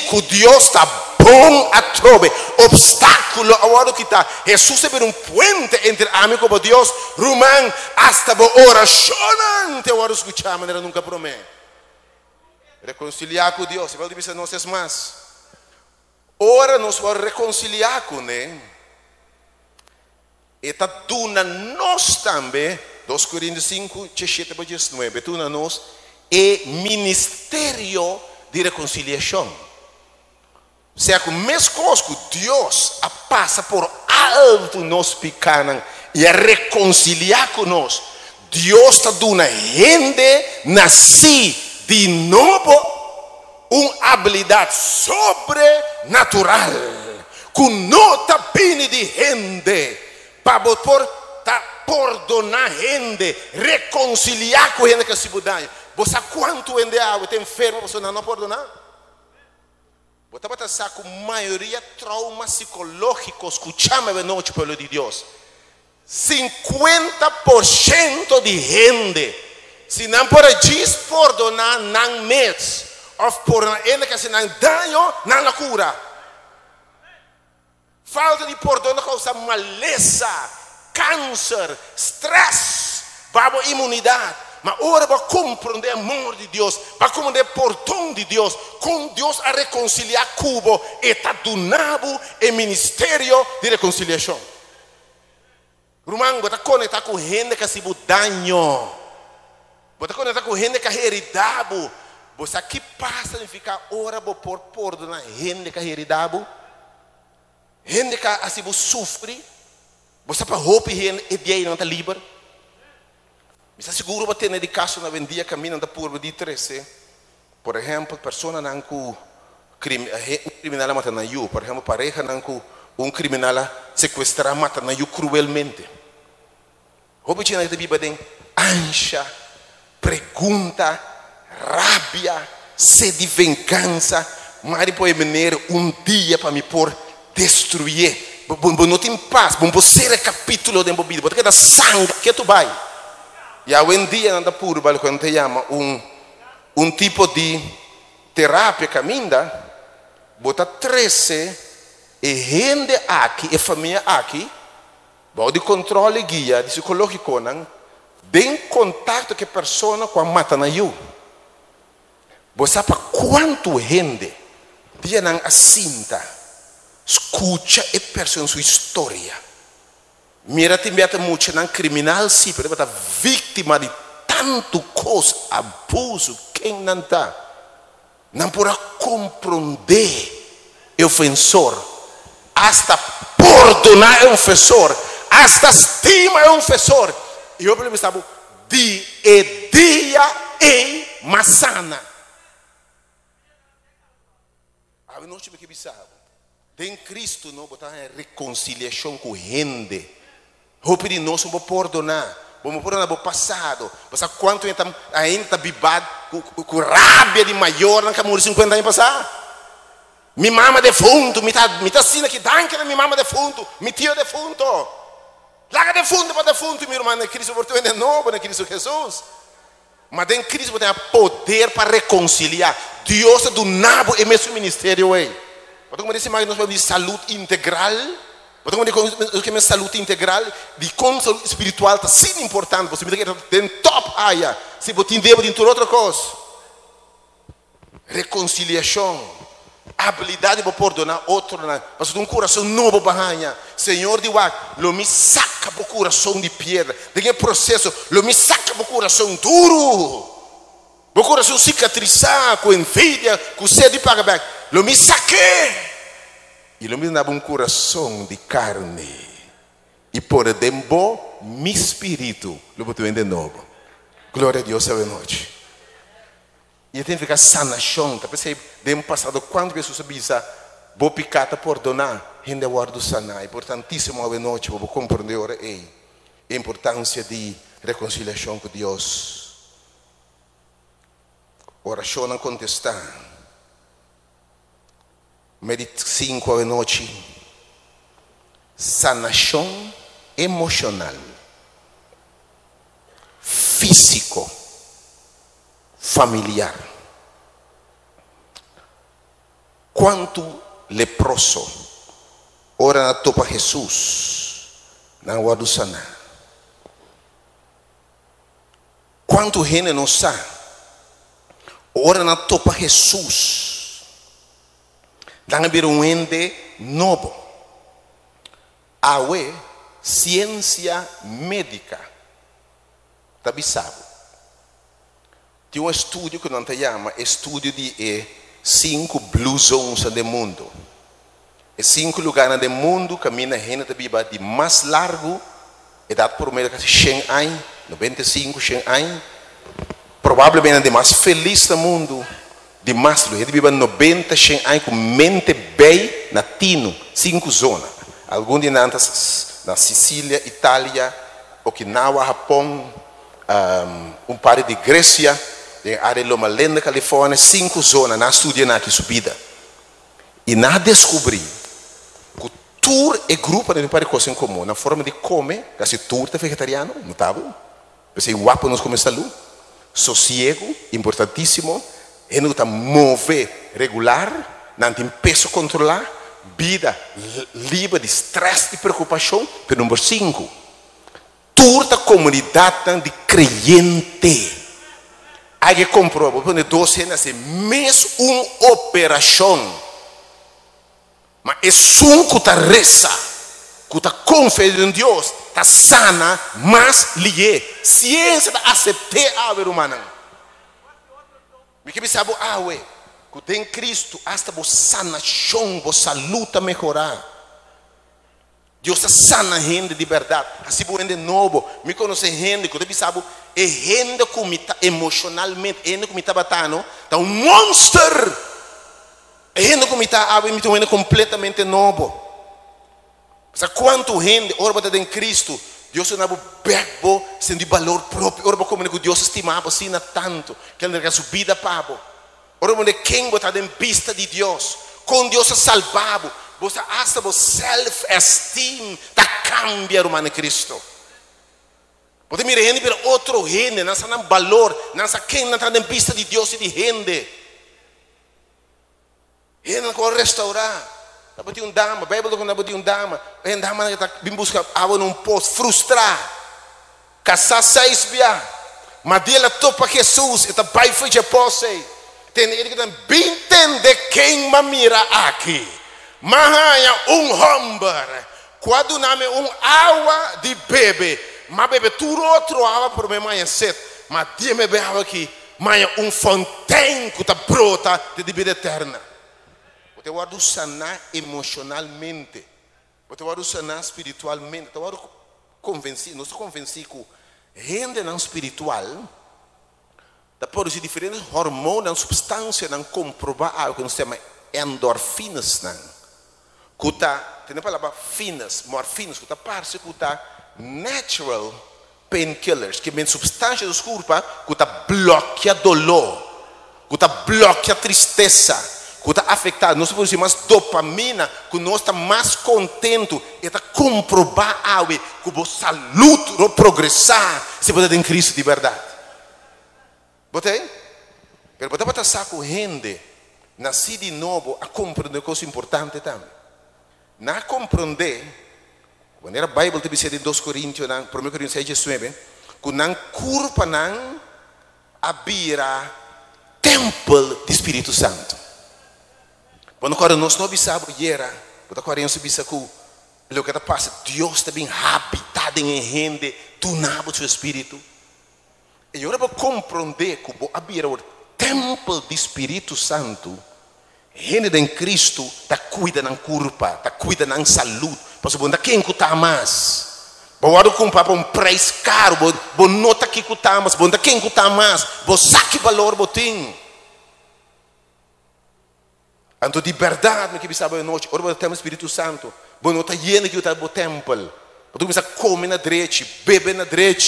Com Deus está bom a trove. Obstáculo agora que está. Jesus é um puente entre amigo e Deus. Romano, hasta a oração não hora escuchar, mas ela nunca promete. Reconciliar com Deus. Você dizer não é mais. Ora nós vamos reconciliar com Ele. E está dando nós também. 2 Coríntios 5, 17 para 19. Duna nós é ministério de reconciliação. Se é que mesmo coisa que Deus passa por alto nos pecados e a reconciliar conosco, Deus está dando gente nasci de novo uma habilidade sobrenatural que não está pedindo de gente para perdonar gente, reconciliar com gente que se muda. Você quanto gente está enfermo, você não perdonar? Você vai estar com maioria traumas psicológicos que chama de noite pelo de Deus. 50% de gente, se não pode perdonar, não mês, ou perdonar ele que se não dano, não la cura. Falta de perdão causa maleza, câncer, stress, baba imunidade. Mas ora para compreender o amor de Deus, para compreender o perdão de Deus, com Deus a reconciliar Cuba, e está donado o ministério de reconciliação. Romano, você está conectado com gente que se dano, você está conectado com gente que é heredado. Você aqui passa de ficar ora por perdonar gente que é heredado, gente que se sofre. Você para roupa e dia não está livre. Está seguro para ter dedicação na vendia caminho da curva de 13. Por exemplo, pessoa não com criminal mata na you, por exemplo, pareja não com criminal sequestrar mata na you cruelmente. Roupa tinha que viver tem ansia, pergunta, rabia, sede de vingança, mas depois venir dia para me por destruir. Não tem paz, você é capítulo da vida, porque é sangue que tu vai. E hoje em dia anda puro, quando te chama tipo de terapia caminha, bota 13 e gente aqui, e família aqui, de controle guia, de psicológico, bem contato que a pessoa com a mata na you. Você sabe quanto gente dia não assinta, escuta e persona sua história. Mira te mete muito não criminal sim, porque está vítima de tanto coisa, abuso, quem não está, não pode compreender o ofensor, hasta perdonar o ofensor, hasta estima o ofensor. E eu pensava, dia e maçana. A noite me que pensava, em Cristo não botar reconciliação com gente. Roupa de nós vamos perdonar. Vamos perdonar o passado. Você quanto ainda está bibado com rabia de maior não que morreu 50 anos passado? Me mama defunto, me tá assim aqui, danke me mama defunto, me tio defunto. Larga de fundo para de fundo, meu irmão, Cristo por de novo, Cristo Jesus. Mas em Cristo tem poder para reconciliar. Deus é do nabo e mesmo ministério aí. Porque como disse mais nós vamos de saúde integral. Porque como disse saúde integral, de consolo espiritual está sim importante. Você me diz que tem top área. Se você tem devo de outra coisa. Reconciliação. Habilidade para perdonar outro, mas um coração novo barranha. Senhor de Wag, lo me saca para o coração de pedra. Tem processo, lo me saca para o coração duro, para o coração cicatrizado, com envidia, com sede de pagamento. Lo me saque e lo me dá um coração de carne. E por dentro, meu espírito, lo botou de novo. Glória a Deus essa noite. E tem que ficar sanação. Tá percebendo? Dentro passado, quando Jesus avisa, vou picata perdonar, ainda guardo sanar. É importantíssimo a noite, vou compreender a importância de reconciliação com Deus. Oração não contestar. Medite 5 a noite. Sanação emocional, físico, familiar. Quanto leproso ora na topa Jesus na guarda sana. Quanto gente não sabe ora na topa Jesus na bir um ende novo. Awe ciência médica tabi sabe. Tem um estudo que não se chama estudo de 5 blue zones do mundo. E 5 lugares do mundo que a minha gente vive de mais largo, idade promedio que 100 anos, 95, 100 anos. Provavelmente de mais feliz do mundo, de mais longe. Ele vive 90, 100 anos com mente bem latino, 5 zonas. Alguns de nós na Sicília, Itália, Okinawa, Japão, par de Grécia, em área de Loma Linda, Califórnia, 5 zonas, na estudando aqui subida. E na descobri que o tour é grupo de várias coisas em comum, na forma de comer, esse tour é vegetariano, notável, porque o guapo nos come saúde, sossego, importantíssimo, e não está mover regular, não tem peso controlar, vida livre de estresse e preocupação, pero número 5, tour da comunidade de crente. Há que comprovar, porque 12 anos é mesmo uma operação. Mas é um que está reza, que está confiando em Deus, está sana, mas lhe ciência está aceitar a ver humana. Me que sabe, que tem Cristo, hasta a sanação, a saúde melhorar. Deus está sana gente de verdade. Assim por de novo, me conhece gente que você sabe, é gente que está emocionalmente, gente que está batendo, está um monster. É gente que está completamente novo. Sabe quanto gente, ora está em Cristo, Deus não bebo sem de valor próprio, ora como que Deus estimava assim tanto, que ele não vida para ora de quem está em vista de Deus, com Deus é salvado. Você acha o self-esteem está cambia humano Cristo. Você mira gente para outro gente, não sabe valor, não sabe quem não está em vista de Deus e de gente. Ele não pode restaurar. Não pode um dama, a Bíblia não pode um dama. A dama está bem buscar água num poço, frustrar, casar 6 bias, mas ele topa Jesus, está pai foi de posse. Tem ele que tem bem entender quem me mira aqui. Mahanya homem, quando nome água de bebê, mas bebê tudo outro água por mim manhã cedo, mas dia me bebe água aqui, manhã fontaine que está brota de vida eterna. Você vai sanar emocionalmente, você vai sanar espiritualmente, você vai convencer, não estou convencido que gente não espiritual, da produzir diferentes hormônios, substâncias, não comprovar algo que nós chamamos endorfinas, não. Kuta, tem a palavra finas, morfinas, kuta parece kuta natural painkillers, que vem substância do corpo, kuta bloqueia dolor, kuta bloqueia tristeza, que está afetado, nós produzimos mais dopamina, que nós estamos mais contentos, e está comprovar algo, que a saúde vai progressar, se você tem Cristo de verdade. Botei? Mas você pode estar com gente, nasci de novo, a compreender coisa importante também. Não compreender, quando a Bíblia te diz em 2 Coríntios, 1 Coríntios 6, 19, que não curva não abrirá templo do Espírito Santo. Quando nós não sabemos o que era, quando nós não sabemos o que passa, Deus está bem habitado em gente, tu não o seu Espírito. E agora para compreender que abrir o templo do Espírito Santo, gente em Cristo está cuidando da curva, está cuidando da saúde, para saber quem está mais. Bom, comprar um preço caro, bom nota que custa mais, bom quem custa mais, bom saque valor botim. Então de verdade, que sabe a noite, ora temos Espírito Santo, bom nota llena que está no templo, tu começa a comer na direita, beber na direita,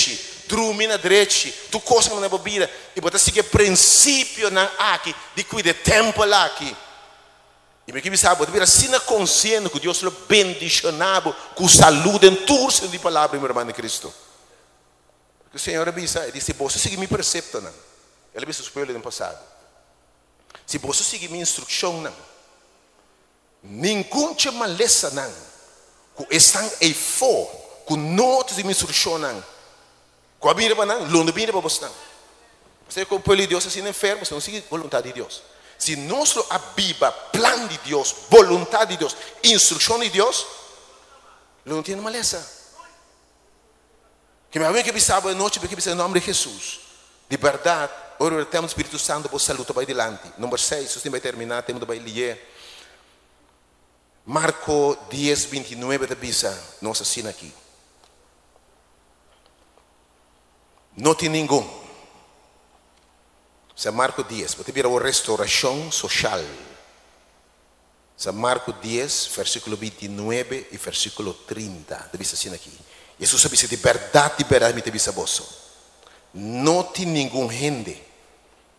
dormir na direita, tu coisa na bebida, e você sigue princípio na aqui de cuidar templo aqui. E me que sabe, você vira assim consciente que Deus lo bendicionado com saúde em tudo de palavra, meu irmão de Cristo. Porque o Senhor disse, você sigue minha precepta, não? Ele disse para ele no passado. Se você seguir minha instrução, não. Nenhum te maleza, não. Que estão aí fora, que não te minha instrução, não. Que a minha não, longe minha para você, não. Você que o povo de Deus assim enfermo, você não sigue a vontade de Deus. Se nós a Bíblia, plano de Deus, vontade de Deus, instrução de Deus, não tem maleza. Que me avem que sabe a noite, porque em nome de Jesus, de verdade, ora temos o Espírito Santo para salutar para adiante. Número 6, você vai terminar, temos que ler. Marcos 10, 29 da Bíblia, nós assina aqui. Não tem ninguém. São Marcos 10, você vira a restauração social. São Marcos 10, versículo 29 e versículo 30. Deve ser assim aqui. Jesus disse, de verdade, me deve ser você. Não tem ninguém gente.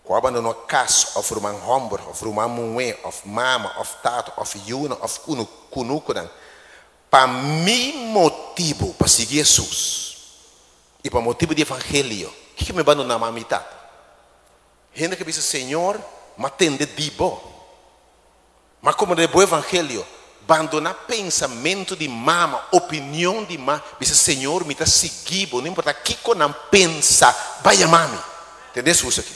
Quando não casa, of rumang hombor, of rumang mungwe, of mama, of tato, of yuna, of kunukunan. Para mi motivo, para seguir Jesus. E para motivo de evangelho. O que me abandonar a mitad? Gente que diz, Senhor, me atende de bom. Mas como de bom evangelho, abandonar pensamento de mama, opinião de mama, diz, Senhor, me está seguindo, não importa o que não pensa, vai a mami. Entendeu isso aqui?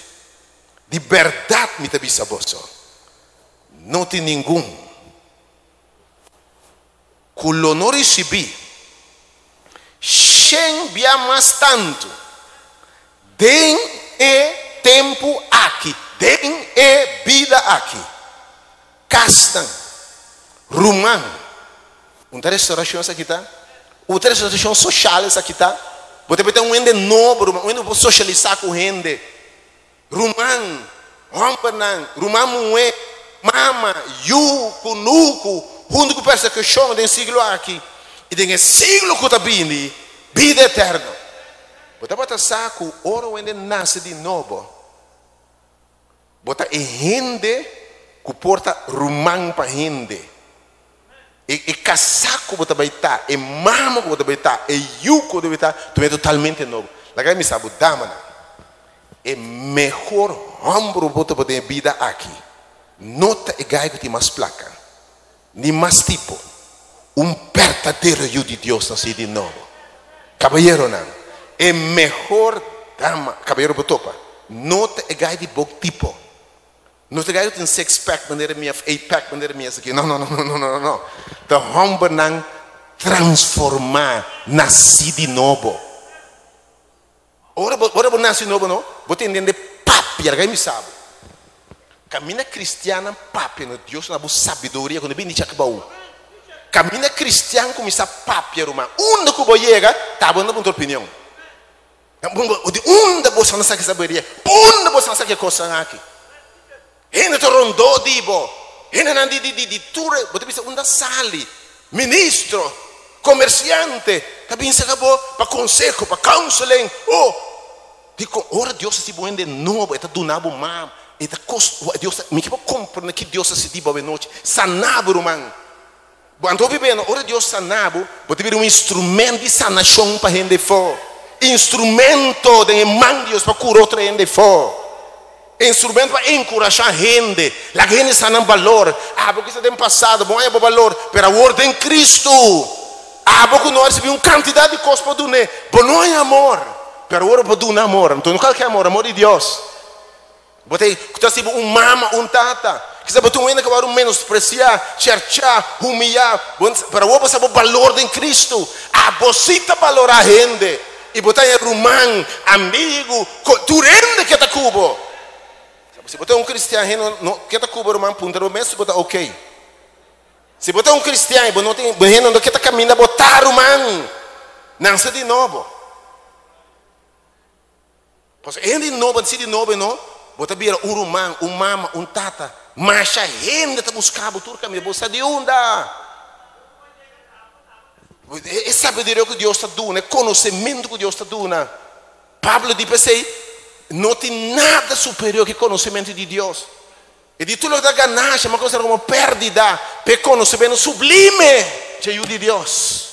De verdade, me está dizendo você. Não tem ninguém. Que não recebi, sem via mais tanto, den tempo aqui, tem vida aqui. Castam, rumam. Uma restauração aqui está. Uma restauração social aqui está. Você pode ter um ende novo, um ende socializar com gente. Rumam, rompanang, rumam mué, mama, yu, kunuku, junto com persecução do siglo aqui. E tem siglo que está vindo, vida eterna. Você pode estar com ouro onde nasce de novo. Bota e gente que porta rumang para gente. E casaco bota baita, e mama bota baita, e yuko bota baita, tu é totalmente novo. Lagai me sabe dama. É melhor ombro bota poder vida aqui. Nota e gai que tem mais placa, nem mais tipo. Verdadeiro eu de Deus nasce de novo. Caballero não. É melhor dama, caballero botopa. Nota e gai de bom tipo. Não te gaio tem 6-pack, maneira minha, 8-pack, maneira minha aqui. Não. Então, vamos não transformar, nascer de novo. Ora, nascer de novo, não? Você entende papi, alguém me sabe. Caminha cristiana, papi, no Deus na boa sabedoria, quando vem de Chacabau. Caminha cristiano, começa papi, irmão. Onde que você chega, tá bom, não tem opinião. Onde você não sabe sabedoria? Onde você não sabe que coisa aqui? Hena to rondou dibo, hena nandi di ture, você pensa onde sali, ministro, comerciante, também se acabou para conselho, para counseling, dico ora Deus se buende novo, está do nabo mam, e da Deus me que compra que Deus se diba a noite sanabo romang quando bebendo ora Deus sanabo pode vir instrumento de sanação para gente fora instrumento de mão de Deus para curar outra gente fora instrumento para encorajar gente a gente sana valor porque isso tem passado bom é valor para a ordem de Cristo porque nós recebemos uma quantidade de coisas para dar bom não é amor para ora para dar amor então não qualquer amor de Deus botei que está sendo mama tata que sabe tu ainda que vai menospreciar cercar humilhar para o para saber o valor de Cristo você valorar a gente e botar irmão amigo tu rende que está cubo se botar cristiano que está cubo irmão punta o mesmo botar ok se botar cristiano não tem não que está caminhando botar irmão não se de novo pois é de novo se de novo não botar vira irmão mama tata mas a gente está buscando o caminho você de onda é sabedoria que Deus está dando, é conhecimento que Deus está dando. Pablo disse, não tem nada superior que conhecimento de Deus. E de tudo que ganância, uma coisa como perdida, para conhecimento sublime de Deus.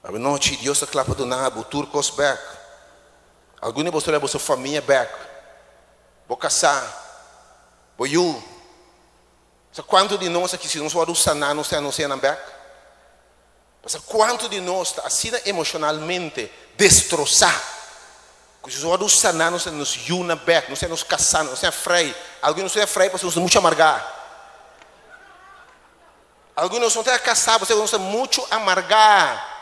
A noite Deus está claro para donar o turcos back. Alguns de vocês levam sua família back. Vou casar. Vou ir. Sabe quanto de nós aqui, se nós vamos sanar, não sei na back? Sabe quanto de nós está assim emocionalmente destroçado? Que se nós vamos sanar, não sei nos na back, não sei nos casar, não sei afraid. Alguns não sei afraid, porque nós muito amargar. Alguns não são até casar, porque nós muito amargar.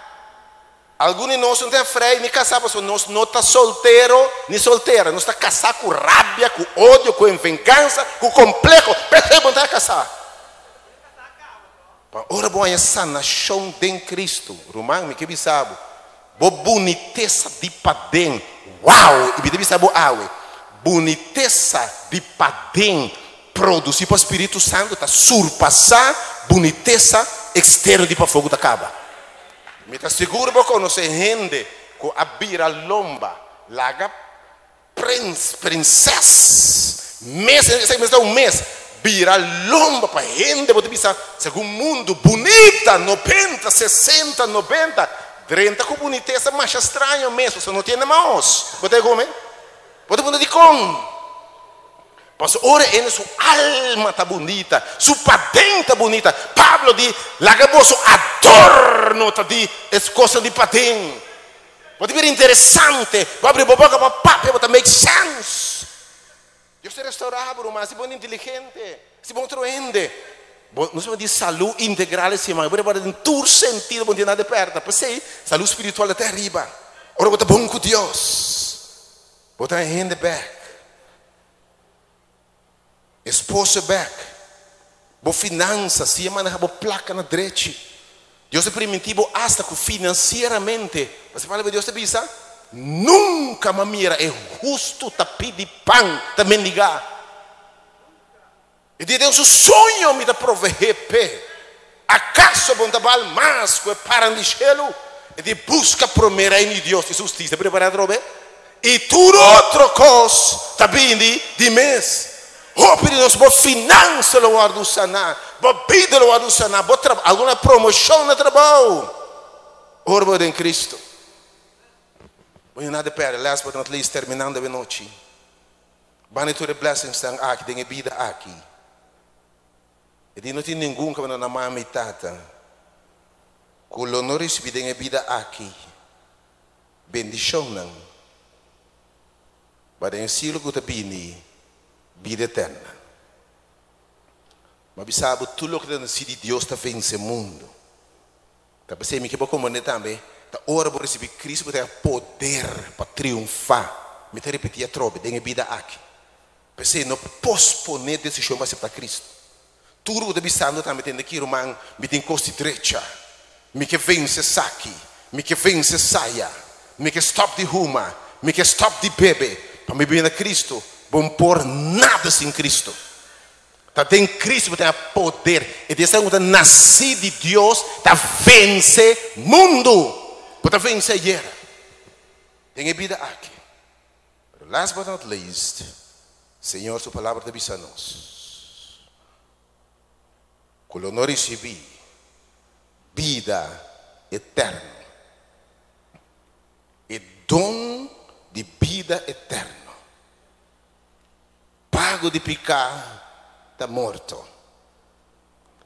Alguns de nós não estão afraid, nem casar, porque nós não está solteiro, nem solteira. Nós está casado com rábia, com ódio, com vingança, com complexo. Percebe onde está casar? Ora, bom, essa nação de Cristo. Romão, me que sabe? Bo boniteza de padem. Uau! E me sabe awe. Boniteza de padem produzir para o Espírito Santo, está surpassar boniteza externa de para fogo da caba. Me está seguro porque não se rende com a bira lomba, laga princesa, mês, um mês, bira lomba para rende, você pensa, segundo mundo, bonita, 90, 60, 90, 30 com boniteza, mas estranho mesmo, você não tem mãos, você come? Você pode dizer como? Mas ora em sua alma está bonita, sua padem está bonita. Pablo diz, lagaboso adorno está de coisa de padem. Pode ver interessante, vai abrir a boca para papo, para make sense. Deus te restaurava, mas se bom inteligente, se bom troende. Nós vamos dizer saúde integral, se mas agora em todo sentido, não tem nada de perto. Porque sei, saúde espiritual até arriba. Ora, bota bom com Deus. Bota a gente back. Esposa back, boa finança, se maneja boa placa na direita. Deus é primitivo hasta que financeiramente, você fala para Deus te bisa, nunca mamira é justo tá pedir pão, tá mendigar. E de Deus o sonho me dá prover pé. Acaso bom trabalho mais que para de chelo e de busca pro reino de Deus e justiça preparado robe. E tudo outro coisa tá vindo de mês. Oh, pedimos por finança lo guardo sanar, por vida lo guardo sanar, por alguma promoção no trabalho. Orbo em Cristo. Vou nada para, last but not least, terminando a noite. Baniture blessings estão aqui, tem vida aqui. E não tem ninguém que não ama a tata. Com o honor recebido tem vida aqui. Bendição não. Mas em silo que te bini. Vida eterna. Mas sabe, tudo o que de Deus está vence o mundo. Tá pensando que como também, tá ora por receber Cristo para ter poder para triunfar. Me te repetir a trobe, tem vida aqui. Pensei não posponer decisão para aceitar Cristo. Tudo o que está também tem aqui, irmão, me tem costa direita, me que vence saque, me que vence saia, me que stop de ruma, me que stop de bebê, para me vir a Cristo. Bom por nada sem Cristo. Tá tem Cristo tem poder. E dessa quando nasci de Deus, tá vence mundo. Tá vence guerra. tem vida aqui. But last but not least, Senhor, sua palavra te avisa a nós. Quando nós recebemos vida eterna, e dom de vida eterna, pago de pecado, está morto.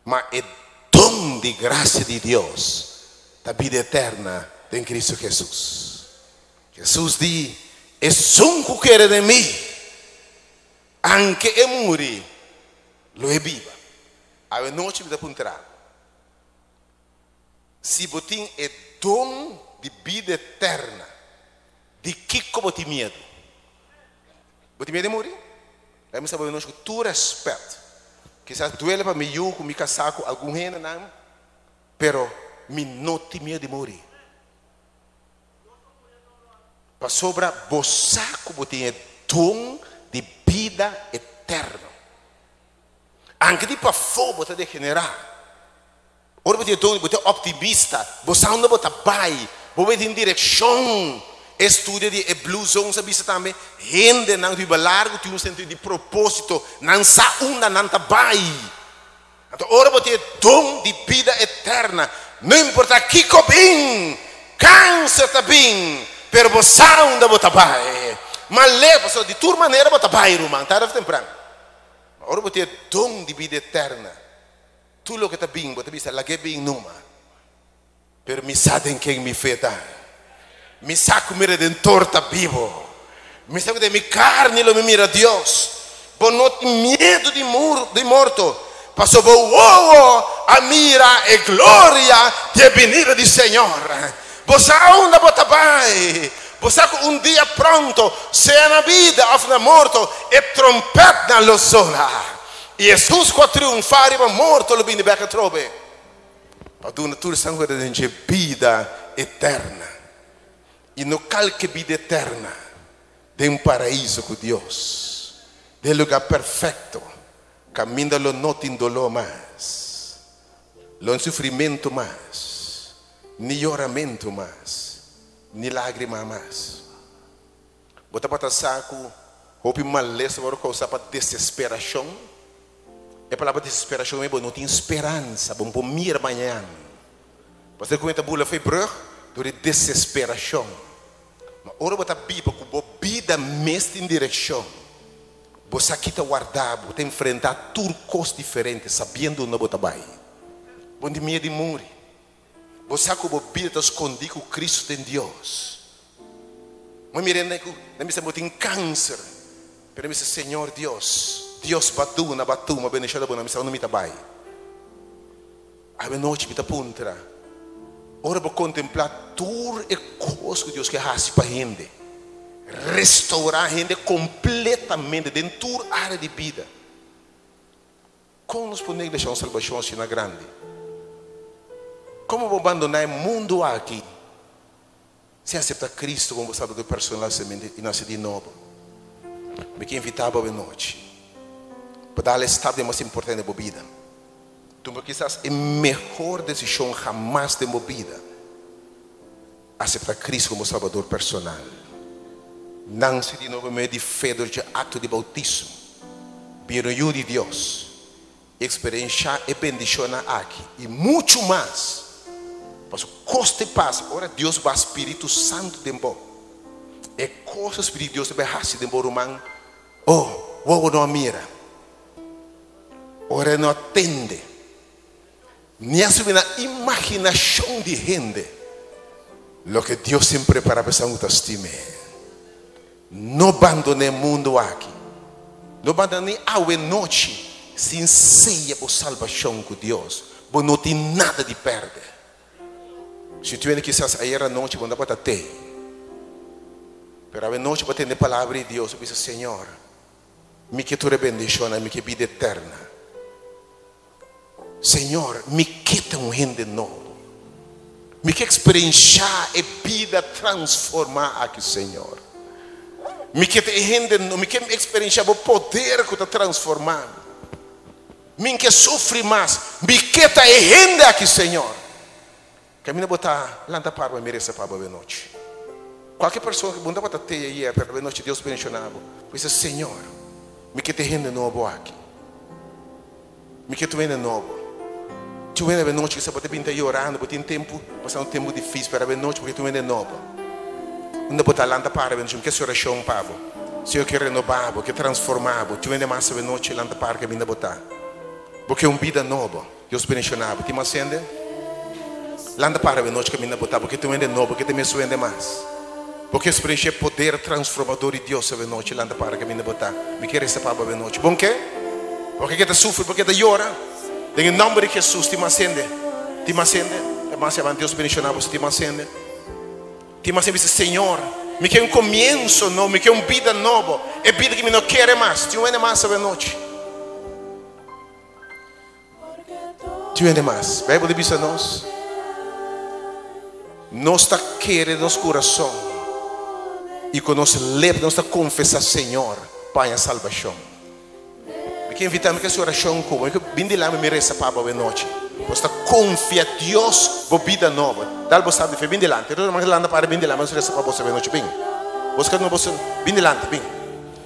Mas é dom de graça de Deus, da vida eterna em Cristo Jesus. Jesus diz: é sunco que era de mim, anche e muri, lo é viva. A noite me dá punterá. Se botim é dom de vida eterna, de que como te medo? Botim medo de morrer? Aí me sabe que tu respeito. Quizás duele para mim, eu com me casar com algum gente, não, pero me não te medo de morrer. Para sobra, você como tem dom de vida eterna. Anche di para fogo te degenerar. Ora você é optimista, você não bota vai, você tem direção. Estudia de Blue Zone, sabe também, gente não vive largo, tem sentido de propósito, não sa uma não tá vai. Então, ora você é dom de vida eterna, não importa que bem, câncer tá bem, pero você não bota vai. Mas leva só de toda maneira bota vai, irmão, tarde ou temprano. Ora você é dom de vida eterna. Tudo o que está bem, você bisa lagi bem numa. Pero me sabem quem me fez. Me saco meu redentor está vivo. Me sabe de minha carne lo me mira Deus. Por não ter medo de morto. Passou por a mira e glória de venir do Senhor. Você ainda bota vai. Você um dia pronto, seja na vida ou na morte, e trompeta na sola. E Jesus quando triunfar e morto lo bem de beca trobe. Para tudo sangue de vida eterna. E no calque vida eterna, de um paraíso com Deus, de lugar perfeito, caminhando não tem dolor mais, não sofrimento mais, nem choramento mais, nem lágrima mais. Bota para saco, houve maleza para causar para desesperação. É palavra desesperação é bom, não tem esperança, bom por mir amanhã. Você comenta bula foi brug, door desesperação. Mas ora você vive com vida mesmo em direção. Você aqui está guardado, você enfrentar tudo coisas diferentes, sabendo onde você vai. Onde medo de morrer. Você com a vida está escondido com Cristo em Deus. Mas mirando que não tem câncer. Pero me diz, Senhor Deus, Deus batu, mas beneixada boa, não me vai. A noite me está puntra. Ora para contemplar tudo e coisas que Deus quer fazer para a gente. Restaurar a gente completamente dentro de toda a área de vida. Como nos podemos deixar uma salvação assim na grande? Como abandonar o mundo aqui? Se aceitar Cristo como salvador personal e nascer de novo. Me que invitava a noite. Para dar o estado mais importante da vida. Então, quizás a melhor decisão jamás de vida. Aceitar Cristo como salvador personal. Nascer de novo meio de fé do ato de bautismo. Vir o de Deus. Experienciar a bendição aqui. E muito mais. Mas custa e paz. Ora Deus vai Espírito Santo de embora. É coisas que Deus vai fazer de embora, irmão. Oh, não mira. Ora não atende. Nem a imaginação de gente. Lo que Deus sempre prepara para essa autoestima. Não abandone o mundo aqui. Não abandone a noite. Sem ceia por salvação com Deus. Porque não tem nada de perder. Se tu quizás ayer a noite, quando vai ter. Pero a noite vai ter a palavra de Deus. Eu disse, Senhor, me que tu bendição, me que vida eterna. Senhor, me quita gente novo. Me que experienciar a vida transformar aqui, Senhor. Me que gente, me que experienciar o poder que está transformando. Me que sofre mais. Me quita a gente aqui, Senhor. Que a minha botar lanta para merece para a noite. qualquer pessoa que bunda para ter aí para ver noite Deus mencionava, diz Senhor, me que te rende novo aqui, me que tu vem de novo. Tu vem de noite que você pode vir orando, pode ter tempo, passar um tempo difícil para ver noite porque tu vem de novo. Não pode estar lá para ver, que se oração pavo, se eu quero renovar, que transformar, tu vem de massa ver noite lá para que vinda botar, porque vida nova, Deus mencionava, te acende, lá para ver noite que vinda botar, porque tu vem de novo, porque te me vende mais. Porque experiência poder transformador de Deus ver noite lá para que vinda botar, me quer essa para ver noite, bom que? Porque que te sofre, porque te chora. Em nome de Jesus, te acende. Te acende. Mas Deus mencionava, te acende. Te acende, Senhor, me quer comienzo novo, me quer vida nova. É vida que me não quer mais. Te vende mais essa noite. Te vende mais. A Bíblia diz a nós. Nós está querendo nosso coração. E com nosso lebre, nós está confessar, Senhor, Pai, a salvação. Que invitamos que a oração como que vinde lá me reza para a noite. Você confia a Deus por vida nova. Dá você sabe de vinde lá. Então mas lá para vinde lá, mas reza para você a noite bem. Você não você vinde lá bem.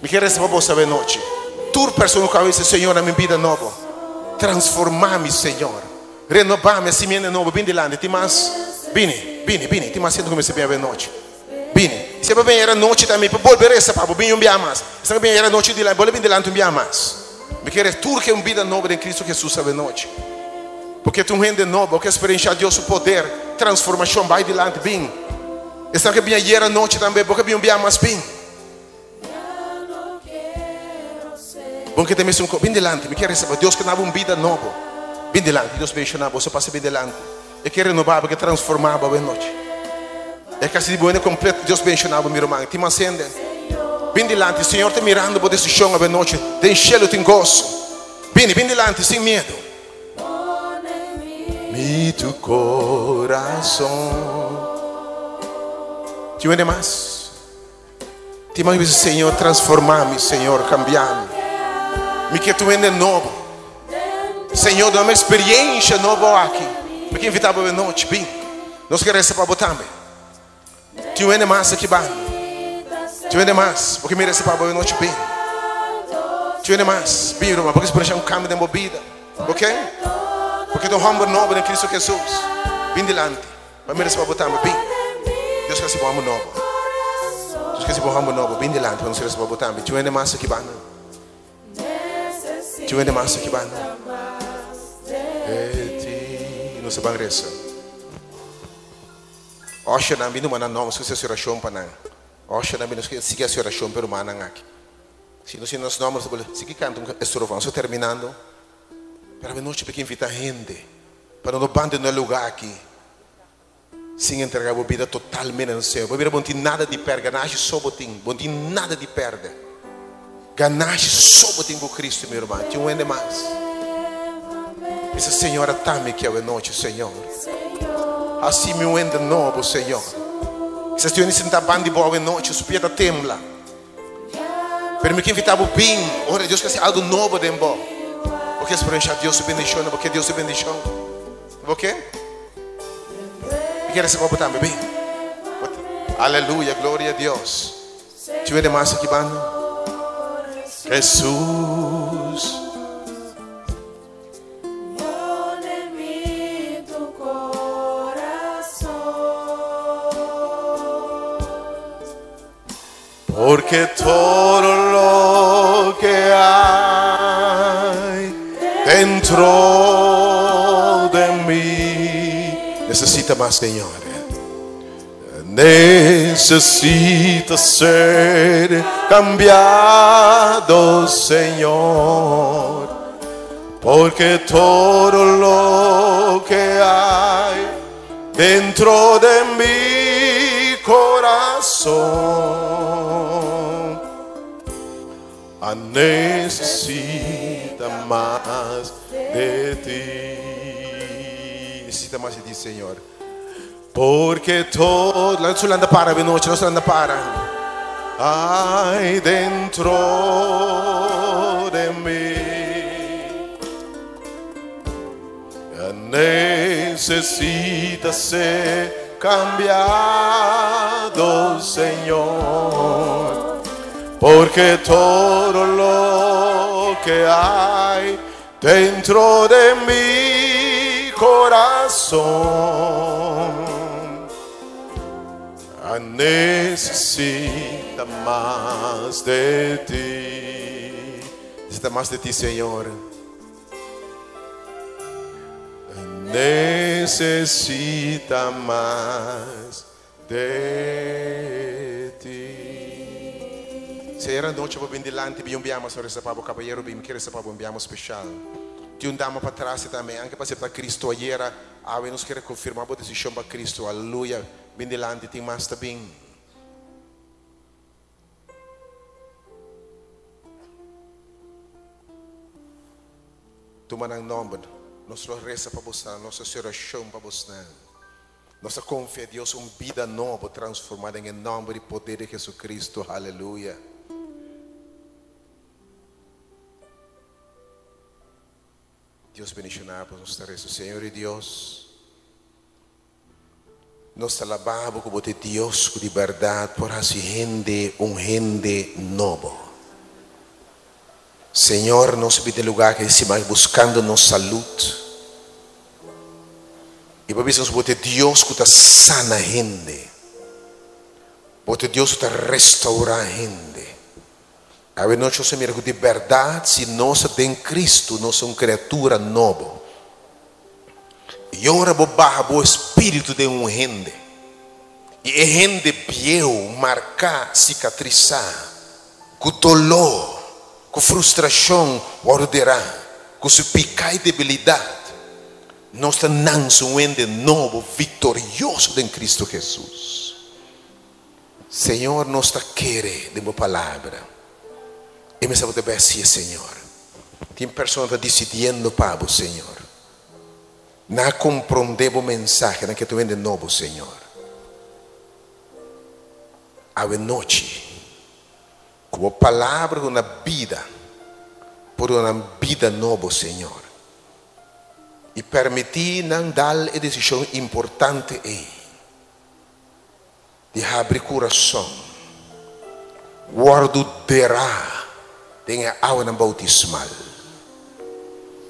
Me quer reza para você a noite. Tur pessoa que diz Senhor na minha vida nova. Transformar-me, Senhor. Renovar-me assim minha nova vinde lá. Te mas bine, te mas sendo como se bem a noite. Bine. Se bem era noite também para volver reza para bem um dia mais. Se bem era noite de lá, volver vinde lá um dia mais. Me quer tudo que é uma vida nova em Cristo Jesus a noite. Porque tu rende novo, porque experienciar Deus o poder, transformação vai adiante bem. Essa que vinha era noite também, porque vinha um dia mais bem. Bom que tem mesmo bem delante, me quer receber Deus que dava uma vida nova. Bem delante, Deus mencionava, você passa bem delante. E quer renovar, porque transformava a noite. É que assim de boa completo, Deus mencionava, meu irmão, te acende. Bem delante, Senhor te mirando por esse chão a noite, tem enchê-lo, tem gozo. Bem delante, sem medo. Mi tu coração. Te vende mais. Te mando Senhor, transformar-me, Senhor, cambiar-me. Me que tu vende novo. Senhor, dá uma experiência nova aqui. Me que invitava a noite, bem. Nós queremos para botar-me. Te vende mais aqui, bem. Te vende mais, porque merece para a noite bem. Te vende mais, bem, irmão, porque se um cambio de movida, ok? Porque tu homem novo em Cristo Jesus, bem delante, mas merece para botar bem. Deus quer se bom novo. Deus quer se bom homem novo, bem delante, mas não se para botar bem. Te vende mais aqui, bem. Te vende mais aqui, bem. Não se bangressa. Oxe, não vi numa nova, se você oração para não. Oxe, não vi se a oração para o manang aqui. Se nós nomes, se que cantam estrofa, estou terminando. Para a noite para invitar gente, para não abandonar no lugar aqui, sem entregar a vida totalmente no céu. Para não ter nada de perder, ganhar só botim, não ter nada de perder. Ganhar só botim por Cristo, meu irmão. Tinha um ende mais. Essa senhora está-me aqui a noite, Senhor. Assim me um ende novo, Senhor. Essa senhora se está bando de boa a noite, os pés da temla. Para me invitar o bem, ora Deus quer ser algo novo de embora. Porque experiência Deus se bendição, porque Deus se bendição. Ok? E quer receber também, bem? Aleluia, glória a Deus. Te vê mais aqui, bando? Jesus. Porque todo lo que hay dentro de mí necesita más, Señor. Necesita ser cambiado, Señor. Porque todo lo que hay dentro de mi corazón necesita más de ti. Necesita más de ti, Señor. Porque todo, la anda para de noche, la anda para. Hay dentro de mí. Necesita ser cambiado, Señor, porque todo lo que hay dentro de mi corazón necesita más de ti. Necesita más de ti, Señor. Necesita más de ti. Se era noche per bendelante, vi abbiamo solo sapato caballeiro, vi chiede sapato abbiamo speciale. Ti andiamo per trás também, anche per Cristo ieri, avevamo che confermare la decisione per Cristo. Alleluia. Bendelante ti masta bem. Tu manang nome, nosso reza para você, nossa oração para você. Nossa confia em Deus, vida nova transformada em nome e poder de Jesus Cristo. Aleluia. Deus bendicionar por nossa reza, Senhor e Deus. Nós alabamos como de Deus de verdade por assim gente novo. Senhor, nós vamos lugar que estamos buscando nossa saúde. E por isso nós vamos Deus que está sana gente. Porque Deus está restaurar gente. A ver, nós sabemos que de verdade, se nós temos Cristo, nós somos criatura nova. E agora vou barrar o espírito de gente. E a gente viu marcar, cicatrizar, com dolor, com frustração, orderar, com seu pecado e debilidade. Nós estamos um ente novo, vitorioso em Cristo Jesus. Senhor, nós está querendo de uma palavra. E me sabe bem assim, Senhor. Tem pessoas que estão decidindo para o Senhor. Não compreendemos o mensagem que tu vende novo, Senhor. A noite, como palavra uma vida, por uma vida nova, Senhor. E permitir não dar a decisão importante de abrir coração. Guardará tenha água na bautismal.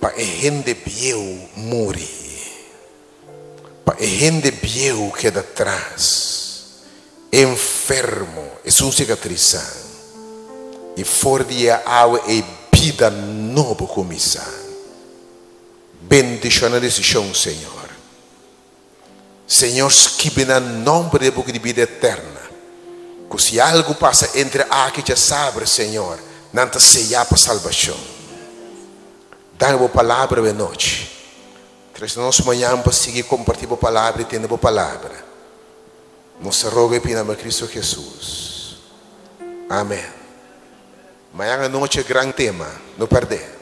Para a gente viu morrer. Para a gente viu queda atrás. Enfermo. É um cicatrizar. E fora de água é vida nova começar. Bendição a decisão, Senhor. Senhor, esquive no nome de boca de vida eterna. Que se algo passa entre aqui já sabe, Senhor, não te sellar para salvação. Dá a palavra de noite. Traz nós amanhã para seguir compartilhar a palavra e ter a palavra. Nos roga e pina Cristo Jesus. Amém. Amanhã à noite é grande tema. Não perder.